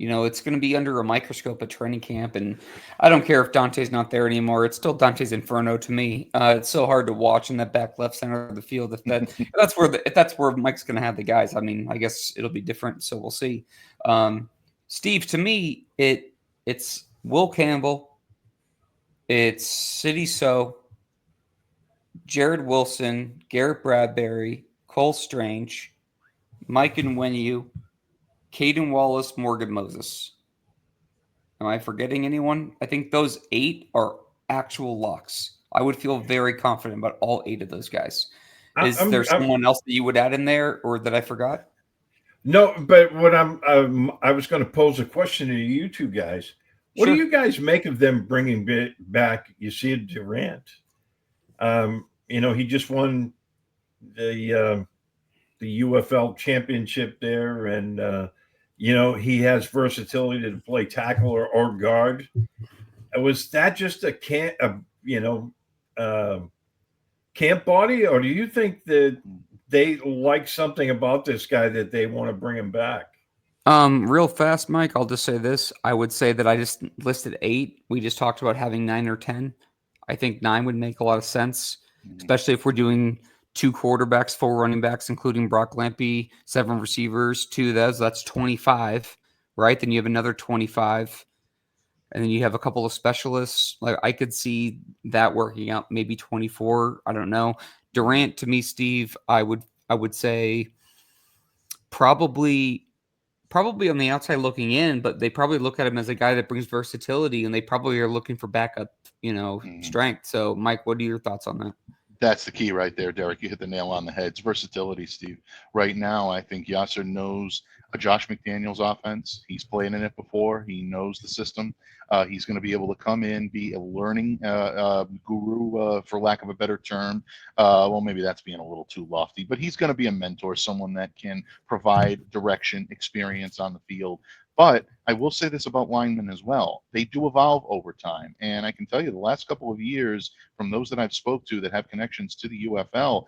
It's going to be under a microscope at training camp, and I don't care if Dante's not there anymore. It's still Dante's Inferno to me. It's so hard to watch in that back left center of the field. If that's where Mike's going to have the guys, I mean, I guess it'll be different. So we'll see. Steve, to me, it's Will Campbell, it's City So, Jared Wilson, Garrett Bradbury, Cole Strange, Mike Nwenu, Caden Wallace, Morgan Moses. Am I forgetting anyone? I think those 8 are actual locks. I would feel very confident about all 8 of those guys. Is there someone else that you would add in there, or that I forgot? No, but what I was going to pose a question to you two guys. What do you guys make of them bringing back Yasir Durant? He just won the UFL championship there, and he has versatility to play tackle or guard. Was that just a camp body, or do you think that they like something about this guy that they want to bring him back? Real fast, Mike, I'll just say this. I would say that I just listed 8. We just talked about having 9 or 10. I think 9 would make a lot of sense, especially if we're doing 2 quarterbacks, 4 running backs, including Brock Lampy, 7 receivers, 2 of those. That's 25, right? Then you have another 25, and then you have a couple of specialists. Like, I could see that working out, maybe 24. I don't know. Durant, to me, Steve, I would say probably on the outside looking in, but they probably look at him as a guy that brings versatility, and they probably are looking for backup, strength. So, Mike, what are your thoughts on that? That's the key right there, Derek. You hit the nail on the head. It's versatility, Steve. Right now, I think Yasser knows a Josh McDaniels offense. He's played in it before. He knows the system. He's going to be able to come in, be a learning guru, for lack of a better term. Well, maybe that's being a little too lofty, but he's going to be a mentor, someone that can provide direction, experience on the field. But I will say this about linemen as well. They do evolve over time. And I can tell you the last couple of years, from those that I've spoke to that have connections to the UFL,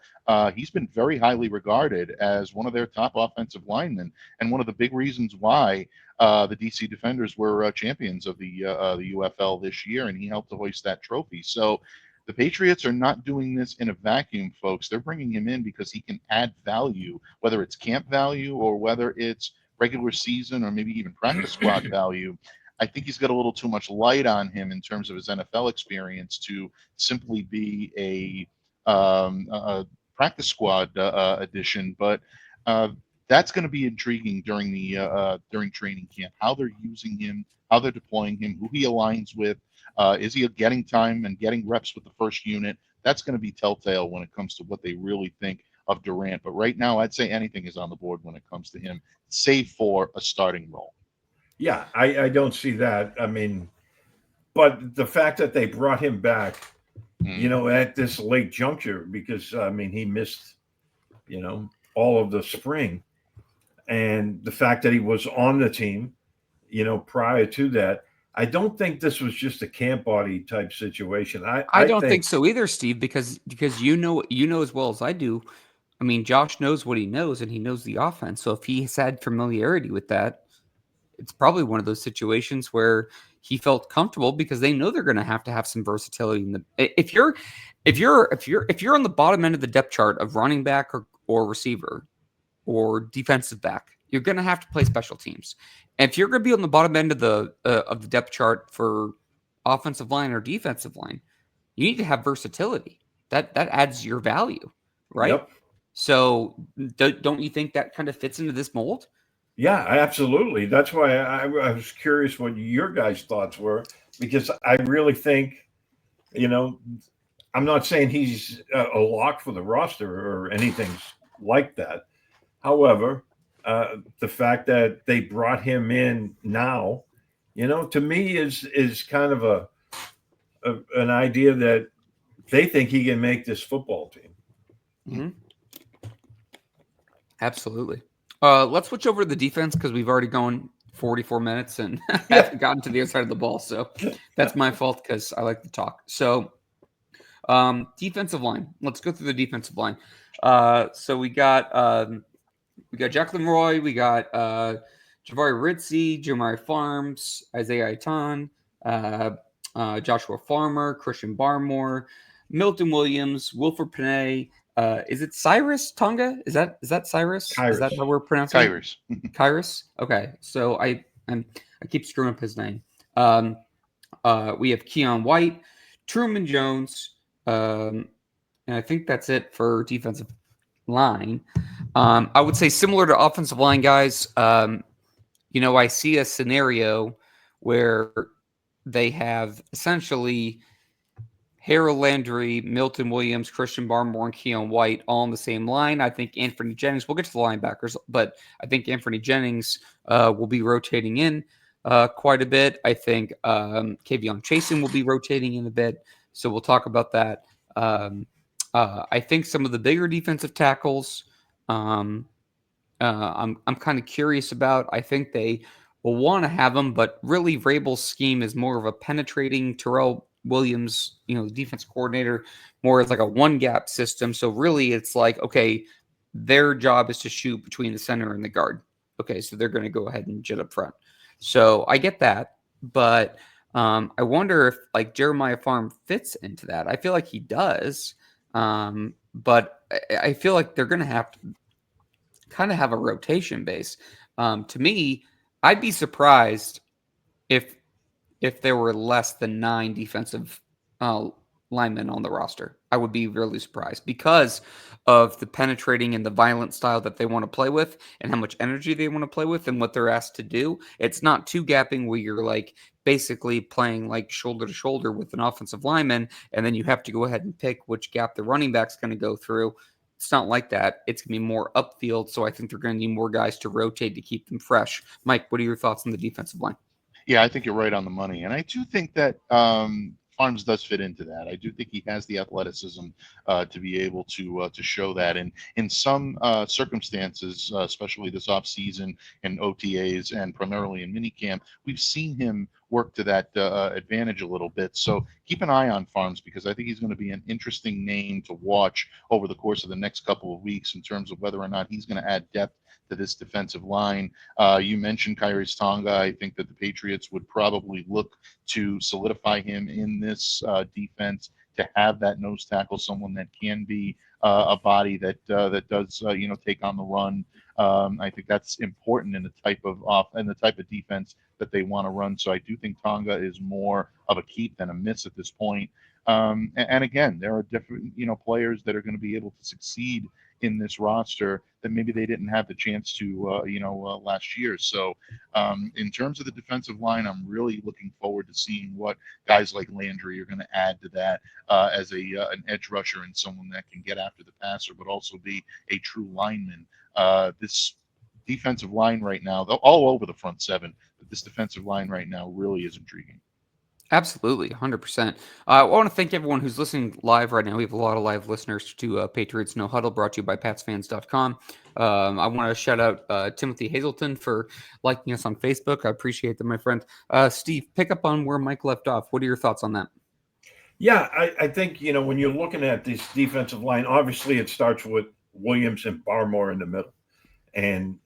he's been very highly regarded as one of their top offensive linemen, and one of the big reasons why the DC Defenders were champions of the UFL this year, and he helped to hoist that trophy. So the Patriots are not doing this in a vacuum, folks. They're bringing him in because he can add value, whether it's camp value or whether it's regular season or maybe even practice squad value. I think he's got a little too much light on him in terms of his NFL experience to simply be a practice squad addition. But that's going to be intriguing during training camp, how they're using him, how they're deploying him, who he aligns with. Is he getting time and getting reps with the first unit? That's going to be telltale when it comes to what they really think of Durant. But right now, I'd say anything is on the board when it comes to him, save for a starting role. Yeah, I don't see that. I mean, but the fact that they brought him back, at this late juncture, because, I mean, he missed, all of the spring. And the fact that he was on the team, prior to that, I don't think this was just a camp body type situation. I don't think so either, Steve, because you know as well as I do. I mean, Josh knows what he knows, and he knows the offense. So if he's had familiarity with that, it's probably one of those situations where he felt comfortable because they know they're going to have some versatility in the. If you're on the bottom end of the depth chart of running back or receiver or defensive back, you're going to have to play special teams. And if you're going to be on the bottom end of the depth chart for offensive line or defensive line, you need to have versatility. That adds your value, right? Yep. So don't you think that kind of fits into this mold? Yeah, absolutely. That's why I was curious what your guys' thoughts were, because I really think, I'm not saying he's a lock for the roster or anything like that. However, the fact that they brought him in now, to me is kind of an idea that they think he can make this football team. Mm-hmm. Absolutely. Let's switch over to the defense because we've already gone 44 minutes and haven't gotten to the other side of the ball. So that's my fault because I like to talk. So defensive line. Let's go through the defensive line. So we got Jacqueline Roy, we got Javari Ritzy, Jamari Farms, Isaiah Aiton, Joshua Farmer, Christian Barmore, Milton Williams, Wilford Panay. Is it Cyrus Tonga? Is that Cyrus? Kyrus. Is that how we're pronouncing Kyrus. it? Kyrus? Okay. So I keep screwing up his name. We have Keon White, Truman Jones, and I think that's it for defensive line. I would say similar to offensive line guys. I see a scenario where they have essentially Harold Landry, Milton Williams, Christian Barmore, and Keon White all on the same line. I think Anthony Jennings, we'll get to the linebackers, but I think Anthony Jennings will be rotating in quite a bit. I think Kavion Chasen will be rotating in a bit. So we'll talk about that. I think some of the bigger defensive tackles, I'm kind of curious about. I think they will want to have them, but really Vrabel's scheme is more of a penetrating. Terrell Williams, the defense coordinator, more as like a one gap system. So really it's like, okay, their job is to shoot between the center and the guard. Okay, so they're going to go ahead and jet up front. So I get that, but I wonder if like Jeremiah Farm fits into that. I feel like he does, but I feel like they're going to have to kind of have a rotation base. To me, I'd be surprised if there were less than 9 defensive linemen on the roster. I would be really surprised because of the penetrating and the violent style that they want to play with and how much energy they want to play with and what they're asked to do. It's not two gapping where you're like basically playing like shoulder to shoulder with an offensive lineman, and then you have to go ahead and pick which gap the running back's going to go through. It's not like that. It's going to be more upfield, so I think they're going to need more guys to rotate to keep them fresh. Mike, what are your thoughts on the defensive line? Yeah, I think you're right on the money. And I do think that Farms does fit into that. I do think he has the athleticism to be able to show that. And in some circumstances, especially this offseason and OTAs and primarily in minicamp, we've seen him work to that advantage a little bit. So keep an eye on Farms because I think he's going to be an interesting name to watch over the course of the next couple of weeks in terms of whether or not he's going to add depth to this defensive line. You mentioned Kyrus Tonga. I think that the Patriots would probably look to solidify him in this defense to have that nose tackle, someone that can be a body that does take on the run. I think that's important in the type of defense that they want to run. So I do think Tonga is more of a keep than a miss at this point. And again, there are different players that are going to be able to succeed in this roster that maybe they didn't have the chance to last year. So in terms of the defensive line, I'm really looking forward to seeing what guys like Landry are going to add to that as an edge rusher and someone that can get after the passer, but also be a true lineman. This defensive line right now, all over the front seven, but this defensive line right now really is intriguing. Absolutely, 100%. I want to thank everyone who's listening live right now. We have a lot of live listeners to Patriots No-Huddle, brought to you by PatsFans.com. I want to shout out Timothy Hazelton for liking us on Facebook. I appreciate that, my friend. Steve, pick up on where Mike left off. What are your thoughts on that? Yeah, I think, when you're looking at this defensive line, obviously it starts with Williams and Barmore in the middle. And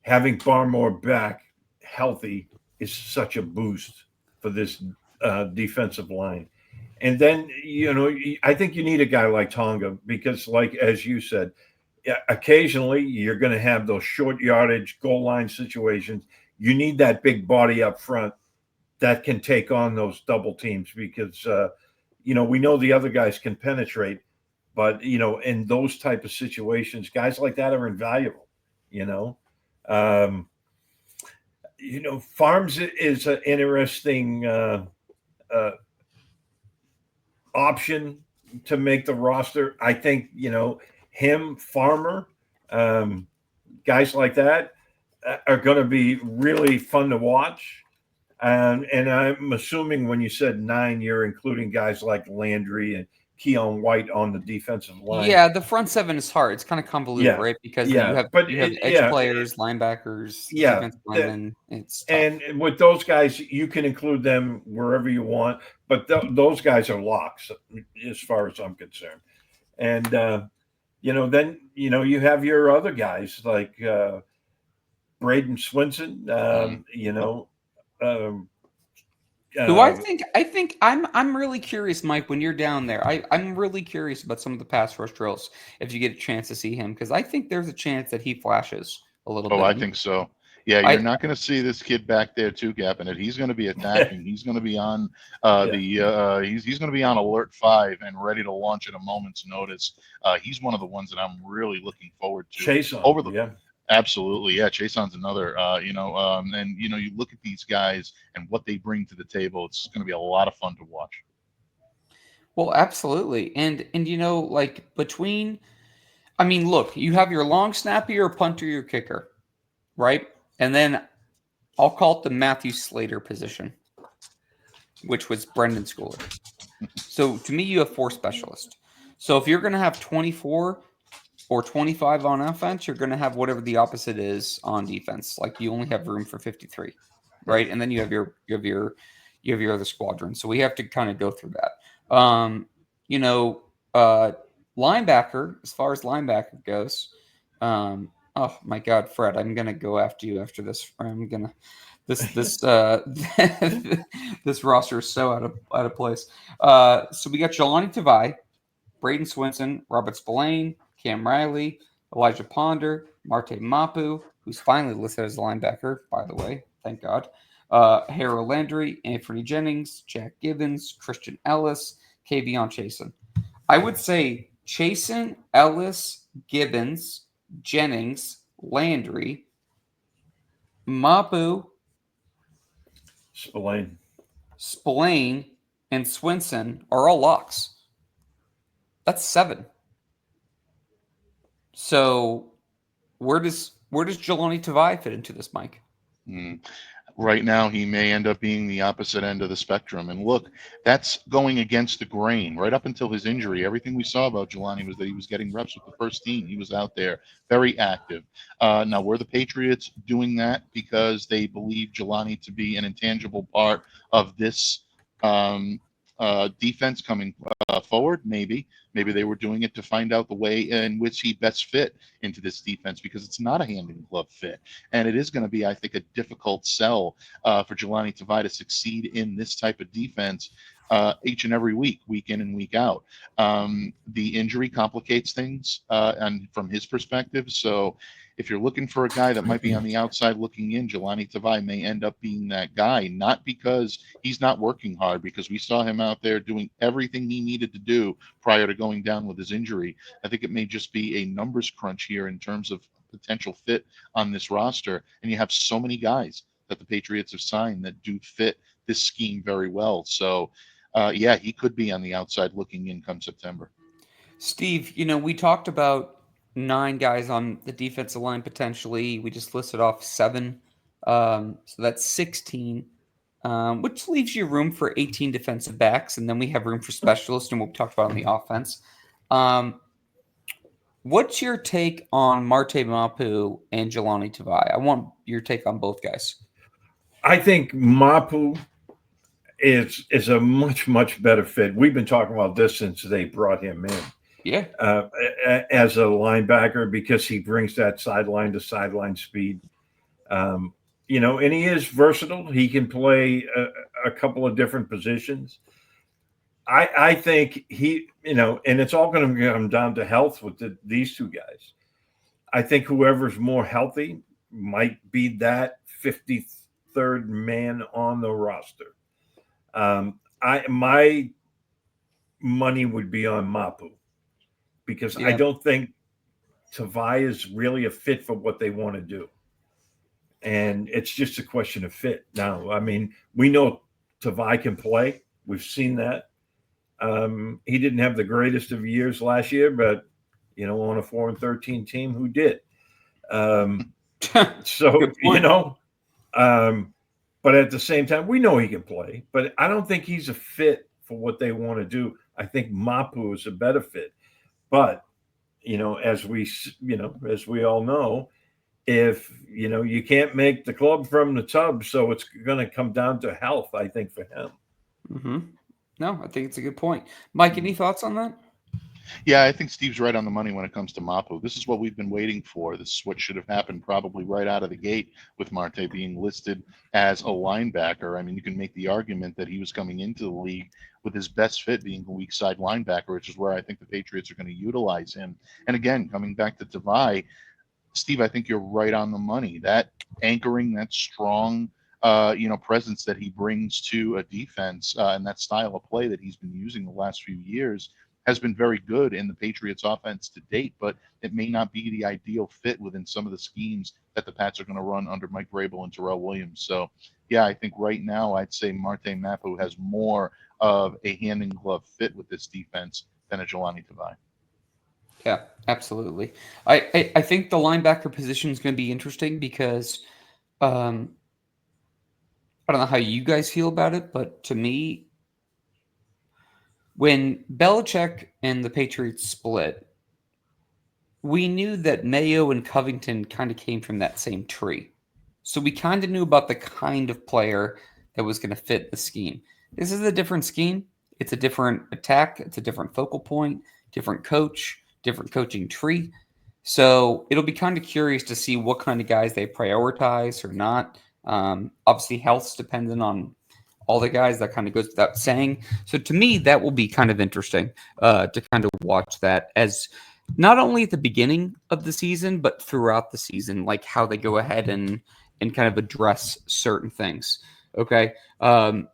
having Barmore back healthy is such a boost for this defensive line. And then, I think you need a guy like Tonga because, like, as you said, occasionally you're going to have those short yardage goal line situations. You need that big body up front that can take on those double teams because, we know the other guys can penetrate, but, in those type of situations, guys like that are invaluable, Farms is an interesting option to make the roster. I think, him, Farmer, guys like that are going to be really fun to watch. And I'm assuming when you said 9, you're including guys like Landry Keon White on the defensive line. Yeah, the front seven is hard. It's kind of convoluted, Yeah, right? Because yeah, but you have edge yeah, players, linebackers, yeah. defensive linemen. It's tough. And with those guys, you can include them wherever you want, but those guys are locks as far as I'm concerned. And then you have your other guys like Braden Swinson. Who I think I'm really curious, Mike, when you're down there. I'm really curious about some of the pass rush drills if you get a chance to see him, because I think there's a chance that he flashes a little bit. I think so. Yeah, you're not going to see this kid back there too, gapping it. He's going to be attacking. He's going to be on he's going to be on alert 5 and ready to launch at a moment's notice. He's one of the ones that I'm really looking forward to. Absolutely, yeah. Chason's another. And you look at these guys and what they bring to the table. It's going to be a lot of fun to watch. Well, absolutely, and between, I mean, look, you have your long snapper, your punter, your kicker, right? And then I'll call it the Matthew Slater position, which was Brendan Schooler. So to me, you have 4 specialists. So if you're going to have 24 or 25 on offense, you're going to have whatever the opposite is on defense. Like you only have room for 53, right? And then you have your other squadron. So we have to kind of go through that. Linebacker, as far as linebacker goes, oh my God, Fred, I'm gonna go after you after this. I'm gonna this this roster is so out of place. So we got Jelani Tavai, Braden Swinson, Robert Spillane, Cam Riley, Elijah Ponder, Marte Mapu, who's finally listed as a linebacker, by the way, thank God. Harold Landry, Anthony Jennings, Jack Gibbons, Christian Ellis, Kavion Chasen. I would say Chasen, Ellis, Gibbons, Jennings, Landry, Mapu, Spillane, and Swinson are all locks. That's 7. So where does Jelani Tavai fit into this, Mike? Right now, he may end up being the opposite end of the spectrum. And look, that's going against the grain. Right up until his injury, everything we saw about Jelani was that he was getting reps with the first team. He was out there, very active. Now, were the Patriots doing that because they believe Jelani to be an intangible part of this defense coming forward? Maybe they were doing it to find out the way in which he best fit into this defense, because it's not a hand in glove fit, and it is going to be, I think, a difficult sell for Jelani Tavai to succeed in this type of defense each and every week in and week out. The injury complicates things, and from his perspective. So if you're looking for a guy that might be on the outside looking in, Jelani Tavai may end up being that guy, not because he's not working hard, because we saw him out there doing everything he needed to do prior to going down with his injury. I think it may just be a numbers crunch here in terms of potential fit on this roster. And you have so many guys that the Patriots have signed that do fit this scheme very well. So, he could be on the outside looking in come September. Steve, we talked about 9 guys on the defensive line potentially. We just listed off 7. So that's 16, which leaves you room for 18 defensive backs. And then we have room for specialists and what we talked about on the offense. What's your take on Marte Mapu and Jelani Tavai? I want your take on both guys. I think Mapu is a much, much better fit. We've been talking about this since they brought him in. Yeah. As a linebacker, because he brings that sideline to sideline speed. And he is versatile. He can play a couple of different positions. I think he, and it's all going to come down to health with these 2 guys. I think whoever's more healthy might be that 53rd man on the roster. My money would be on Mapu, because I don't think Tavai is really a fit for what they want to do. And it's just a question of fit. Now, I mean, we know Tavai can play. We've seen that. He didn't have the greatest of years last year, but, on a 4-13 team, who did? But at the same time, we know he can play. But I don't think he's a fit for what they want to do. I think Mapu is a better fit. But, as we all know, if, you can't make the club from the tub, so it's going to come down to health, I think, for him. Mm-hmm. No, I think it's a good point. Mike, any thoughts on that? Yeah, I think Steve's right on the money when it comes to Mapu. This is what we've been waiting for. This is what should have happened probably right out of the gate with Marte being listed as a linebacker. I mean, you can make the argument that he was coming into the league with his best fit being a weak side linebacker, which is where I think the Patriots are going to utilize him. And again, coming back to Tavai, Steve, I think you're right on the money. That anchoring, that strong, presence that he brings to a defense and that style of play that he's been using the last few years has been very good in the Patriots offense to date, but it may not be the ideal fit within some of the schemes that the Pats are going to run under Mike Vrabel and Terrell Williams. So, yeah, I think right now I'd say Marte Mapu has more of a hand-in-glove fit with this defense than a Jelani Tavai. Yeah, absolutely. I think the linebacker position is going to be interesting because I don't know how you guys feel about it, but to me, when Belichick and the Patriots split, we knew that Mayo and Covington kind of came from that same tree. So we kind of knew about the kind of player that was going to fit the scheme. This is a different scheme. It's a different attack. It's a different focal point, different coach, different coaching tree. So it'll be kind of curious to see what kind of guys they prioritize or not. Obviously, health's dependent on all the guys. That kind of goes without saying. So to me, that will be kind of interesting to kind of watch that as not only at the beginning of the season, but throughout the season, like how they go ahead and kind of address certain things. Okay.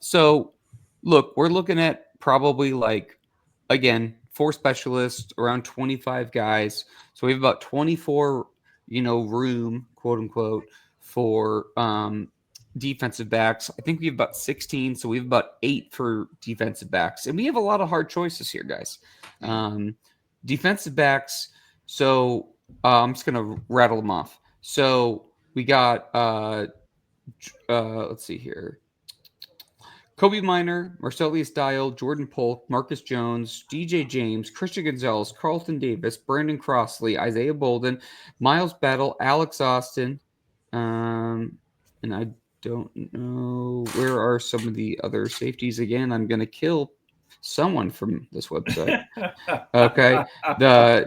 So look, we're looking at probably again, 4 specialists, around 25 guys. So we have about 24, room, quote unquote, for defensive backs. I think we have about 16. So we have about 8 for defensive backs. And we have a lot of hard choices here, guys. Defensive backs. So I'm just going to rattle them off. So we got, let's see here. Kobe Minor, Marcellus Dial, Jordan Polk, Marcus Jones, DJ James, Christian Gonzalez, Carlton Davis, Brandon Crossley, Isaiah Bolden, Miles Battle, Alex Austin, and I don't know where are some of the other safeties again. I'm going to kill someone from this website. Okay.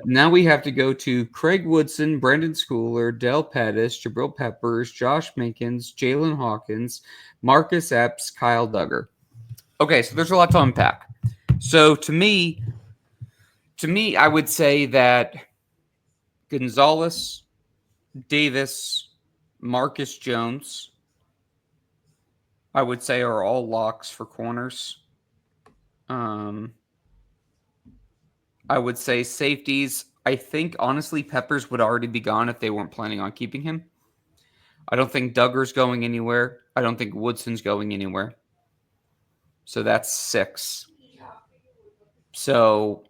Now we have to go to Craig Woodson, Brandon Schooler, Del Pettis, Jabril Peppers, Josh Minkins, Jalen Hawkins, Marcus Epps, Kyle Duggar. Okay, so there's a lot to unpack. So to me, I would say that Gonzalez, Davis, Marcus Jones, I would say are all locks for corners. I would say safeties. I think, honestly, Peppers would already be gone if they weren't planning on keeping him. I don't think Duggar's going anywhere. I don't think Woodson's going anywhere. So that's 6. So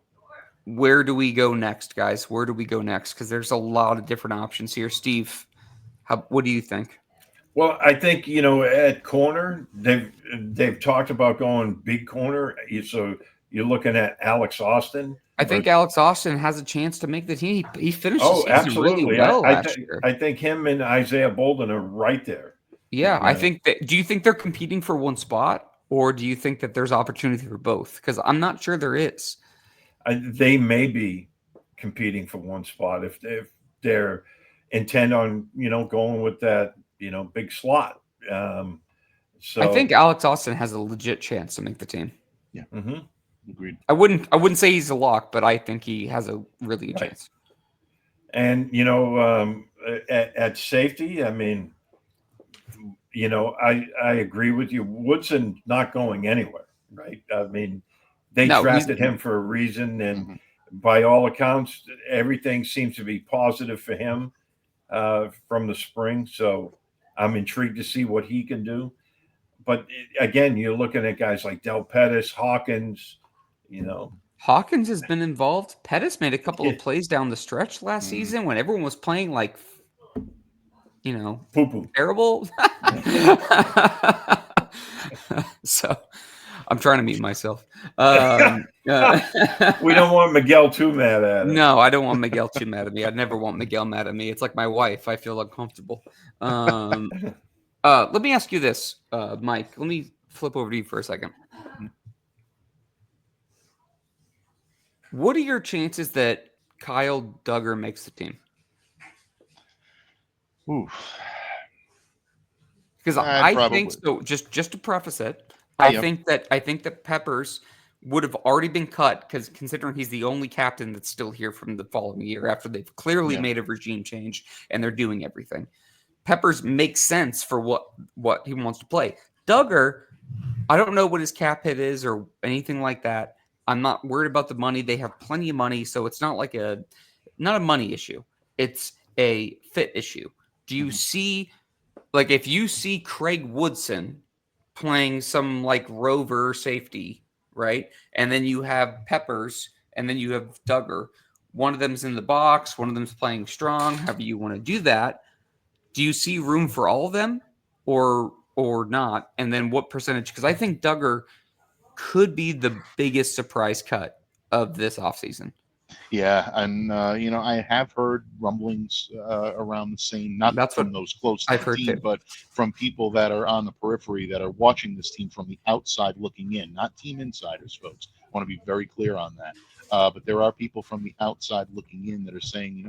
where do we go next, guys? Where do we go next? Because there's a lot of different options here. Steve, what do you think? Well, I think, at corner, they've talked about going big corner. So you're looking at Alex Austin. I think Alex Austin has a chance to make the team. He finished the season absolutely. really well last year. I think him and Isaiah Bolden are right there. Yeah, I think that. Do you think they're competing for one spot, or do you think that there's opportunity for both? Because I'm not sure there is. They may be competing for one spot if they're intent on going with that big slot. So I think Alex Austin has a legit chance to make the team. Yeah. Mm-hmm. Agreed. I wouldn't say he's a lock, but I think he has a really good chance. And at safety, I mean, I agree with you. Woodson not going anywhere, right? I mean, they drafted him for a reason, and by all accounts, everything seems to be positive for him from the spring. So I'm intrigued to see what he can do. But again, you're looking at guys like Del Pettis, Hawkins. Hawkins has been involved. Pettis made a couple of plays down the stretch last season when everyone was playing poo-poo. Terrible. So, I'm trying to mute myself. We don't want Miguel too mad at us. No, I don't want Miguel too mad at me. I'd never want Miguel mad at me. It's like my wife. I feel uncomfortable. Let me ask you this, Mike. Let me flip over to you for a second. What are your chances that Kyle Duggar makes the team? Oof. Because I think so. Just to preface it, I think that Peppers would have already been cut because considering he's the only captain that's still here from the following year after they've clearly made a regime change and they're doing everything. Peppers makes sense for what he wants to play. Duggar, I don't know what his cap hit is or anything like that. I'm not worried about the money. They have plenty of money, so it's not like not a money issue. It's a fit issue. Do you see, like, if you see Craig Woodson playing some like rover safety, right? And then you have Peppers, and then you have Duggar. One of them's in the box, one of them's playing strong, however you want to do that. Do you see room for all of them or not? And then what percentage? Because I think Duggar could be the biggest surprise cut of this offseason. Yeah, and I have heard rumblings around the same, not from those close to the team, but from people that are on the periphery that are watching this team from the outside looking in, not team insiders, folks. I want to be very clear on that. But there are people from the outside looking in that are saying,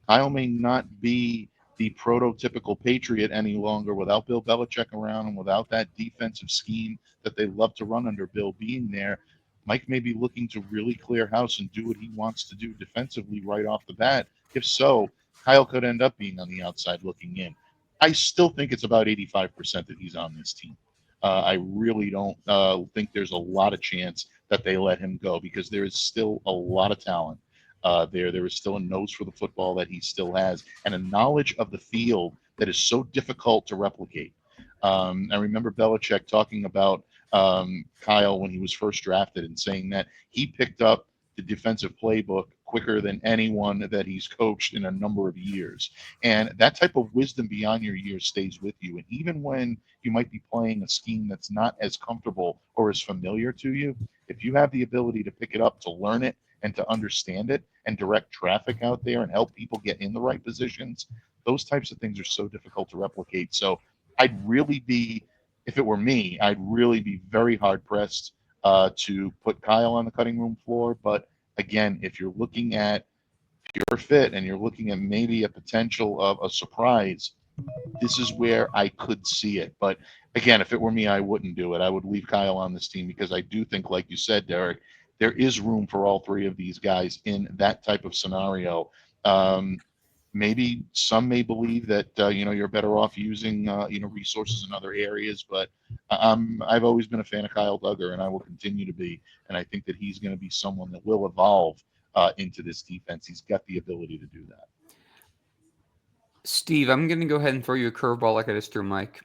Kyle may not be the prototypical Patriot any longer without Bill Belichick around and without that defensive scheme that they love to run under Bill being there. Mike may be looking to really clear house and do what he wants to do defensively right off the bat. If so, Kyle could end up being on the outside looking in. I still think it's about 85% that he's on this team. I really don't think there's a lot of chance that they let him go because there is still a lot of talent. There is still a nose for the football that he still has and a knowledge of the field that is so difficult to replicate. I remember Belichick talking about Kyle when he was first drafted and saying that he picked up the defensive playbook quicker than anyone that he's coached in a number of years. And that type of wisdom beyond your years stays with you. And even when you might be playing a scheme that's not as comfortable or as familiar to you, if you have the ability to pick it up, to learn it, and to understand it and direct traffic out there and help people get in the right positions, those types of things are so difficult to replicate. So I'd really be, if it were me, I'd really be very hard pressed to put Kyle on the cutting room floor. But again, if you're looking at pure fit and you're looking at maybe a potential of a surprise, this is where I could see it. But again, if it were me, I wouldn't do it. I would leave Kyle on this team because I do think, like you said, Derek, there is room for all three of these guys in that type of scenario. Maybe some may believe that you're better off using resources in other areas, but I've always been a fan of Kyle Duggar, and I will continue to be. And I think that he's going to be someone that will evolve into this defense. He's got the ability to do that. Steve, I'm going to go ahead and throw you a curveball like I just threw Mike.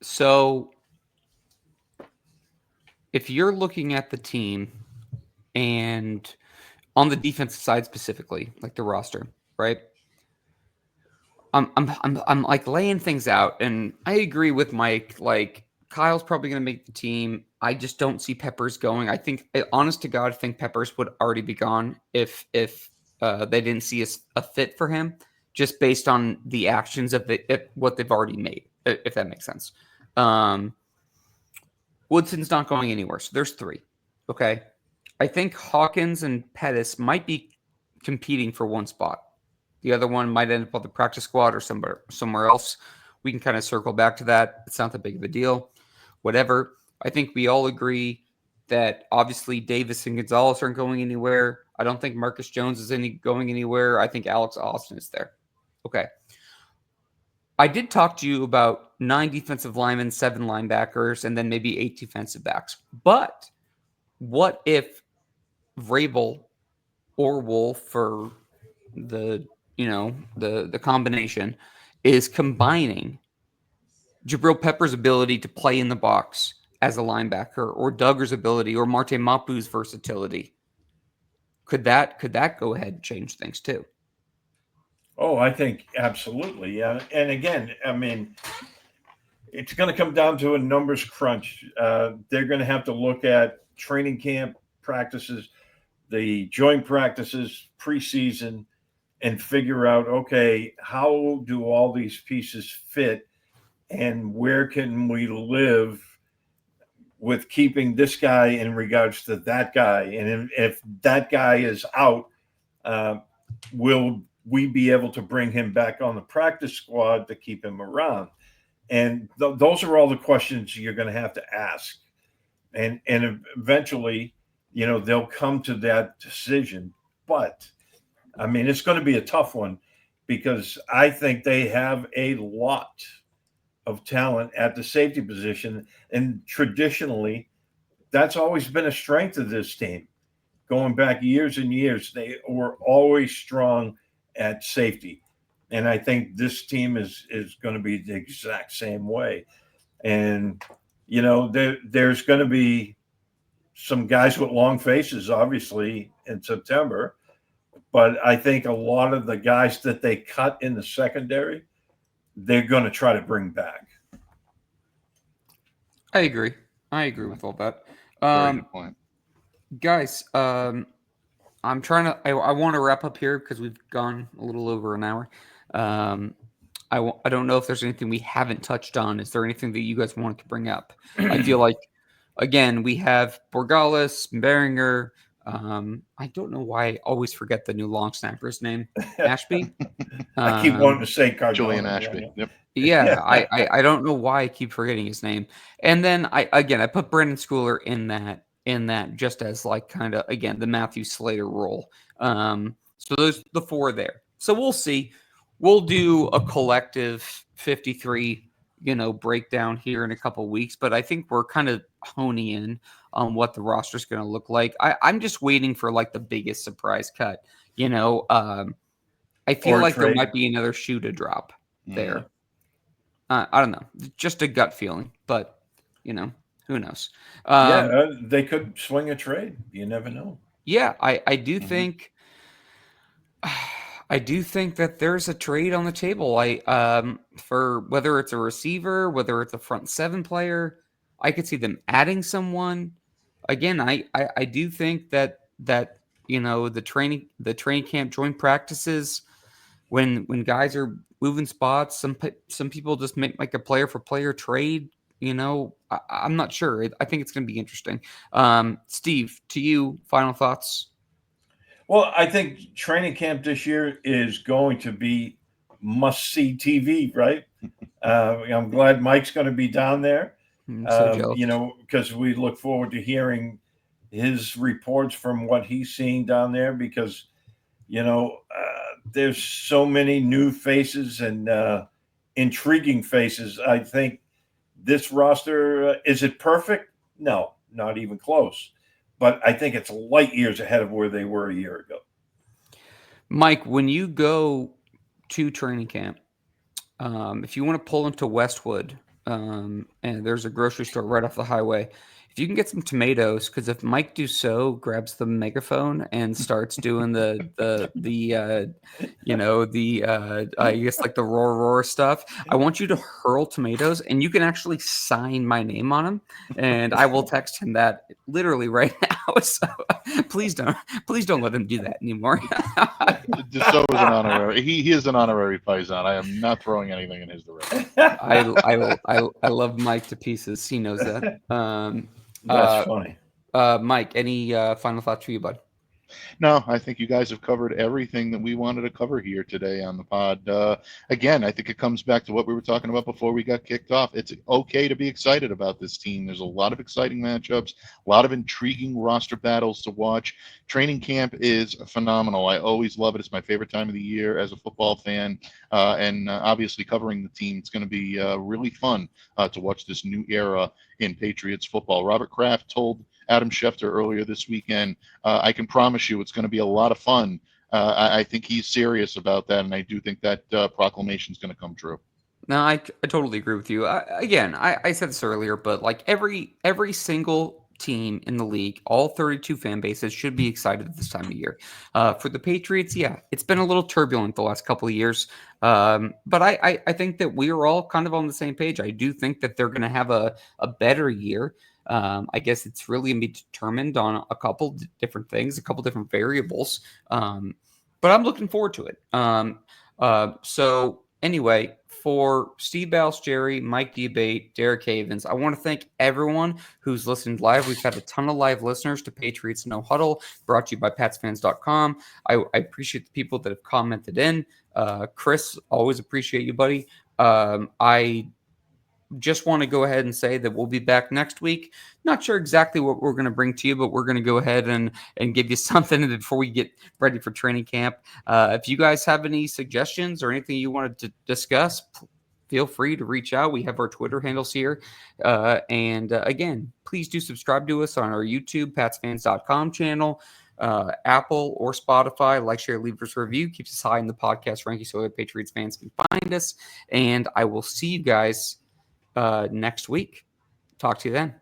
So, if you're looking at the team and on the defensive side specifically, like the roster, right? I'm like laying things out, and I agree with Mike. Like Kyle's probably going to make the team. I just don't see Peppers going. I think, honest to God, I think Peppers would already be gone if they didn't see a fit for him, just based on the actions of what they've already made, if that makes sense. Woodson's not going anywhere, so there's three. Okay, I think Hawkins and Pettis might be competing for one spot. The other one might end up on the practice squad or somewhere else. We can kind of circle back to that. It's not that big of a deal. Whatever. I think we all agree that obviously Davis and Gonzalez aren't going anywhere. I don't think Marcus Jones is going anywhere. I think Alex Austin is there. Okay. I did talk to you about 9 defensive linemen, 7 linebackers, and then maybe 8 defensive backs. But what if Vrabel or Wolf for the combination is combining Jabril Peppers' ability to play in the box as a linebacker, or Duggar's ability, or Marte Mapu's versatility? Could that go ahead and change things too? Oh, I think absolutely. Yeah. And again, I mean, it's going to come down to a numbers crunch. They're going to have to look at training camp practices, the joint practices, preseason, and figure out, okay, how do all these pieces fit, and where can we live with keeping this guy in regards to that guy? And if that guy is out, will we be able to bring him back on the practice squad to keep him around? And those are all the questions you're going to have to ask. And eventually, they'll come to that decision. But I mean, it's going to be a tough one because I think they have a lot of talent at the safety position. And traditionally, that's always been a strength of this team. Going back years and years, they were always strong at safety. And I think this team is going to be the exact same way. And, there's going to be some guys with long faces, obviously, in September. But I think a lot of the guys that they cut in the secondary, they're going to try to bring back. I agree with all that. Very good point. Guys, I'm trying to. I want to wrap up here because we've gone a little over an hour. I don't know if there's anything we haven't touched on. Is there anything that you guys wanted to bring up? I feel like, again, we have Borgalis, Beringer. I don't know why I always forget the new long snapper's name, Ashby. I keep wanting to say Cardona. Julian Ashby. Yep. Yeah, I don't know why I keep forgetting his name. And then I put Brendan Schooler in that just as like kind of, again, the Matthew Slater role. So those the four there. So we'll see. We'll do a collective 53, breakdown here in a couple of weeks. But I think we're kind of honing in on what the roster is going to look like. I'm just waiting for like the biggest surprise cut. I feel like there might be another shoe to drop there. I don't know, just a gut feeling, but who knows? They could swing a trade. You never know. Yeah, I do think. I do think that there's a trade on the table. For whether it's a receiver, whether it's a front seven player, I could see them adding someone. Again, I do think that the training camp joint practices, when guys are moving spots, some people just make like a player for player trade. I'm not sure. I think it's going to be interesting. Steve, to you, final thoughts. Well, I think training camp this year is going to be must-see TV, right? I'm glad Mike's going to be down there, because we look forward to hearing his reports from what he's seeing down there because, there's so many new faces and intriguing faces. I think this roster, is it perfect? No, not even close. But I think it's light years ahead of where they were a year ago. Mike, when you go to training camp, if you want to pull into Westwood, and there's a grocery store right off the highway, if you can get some tomatoes, because if Mike Dussault grabs the megaphone and starts doing I guess like the roar stuff, I want you to hurl tomatoes, and you can actually sign my name on them, and I will text him that literally right now. So please don't let him do that anymore. Dussault is an honorary. He is an honorary Paisan. I am not throwing anything in his direction. I love Mike to pieces. He knows that. That's funny. Mike, any final thoughts for you, bud? No, I think you guys have covered everything that we wanted to cover here today on the pod. Again, I think it comes back to what we were talking about before we got kicked off. It's okay to be excited about this team. There's a lot of exciting matchups, a lot of intriguing roster battles to watch. Training camp is phenomenal. I always love it. It's my favorite time of the year as a football fan. And obviously covering the team, it's going to be really fun to watch this new era in Patriots football. Robert Kraft told Adam Schefter earlier this weekend, I can promise you it's going to be a lot of fun. I think he's serious about that, and I do think that proclamation is going to come true. No, I totally agree with you. I said this earlier, but like every single team in the league, all 32 fan bases should be excited at this time of year. For the Patriots, yeah, it's been a little turbulent the last couple of years, but I think that we are all kind of on the same page. I do think that they're going to have a better year. I guess it's really going to be determined on a couple different things, a couple different variables, but I'm looking forward to it. So anyway, for Steve Balestrieri, Mike Debate, Derek Havens, I want to thank everyone who's listened live. We've had a ton of live listeners to Patriots No-Huddle, brought to you by PatsFans.com. I appreciate the people that have commented in. Chris, always appreciate you, buddy. I just want to go ahead and say that we'll be back next week. Not sure exactly what we're going to bring to you, but we're going to go ahead and give you something before we get ready for training camp. If you guys have any suggestions or anything you wanted to discuss, feel free to reach out. We have our Twitter handles here. And again, please do subscribe to us on our YouTube, PatsFans.com channel, Apple or Spotify. Like, share, leave us a review. Keeps us high in the podcast ranking so other Patriots fans can find us. And I will see you guys next week. Talk to you then.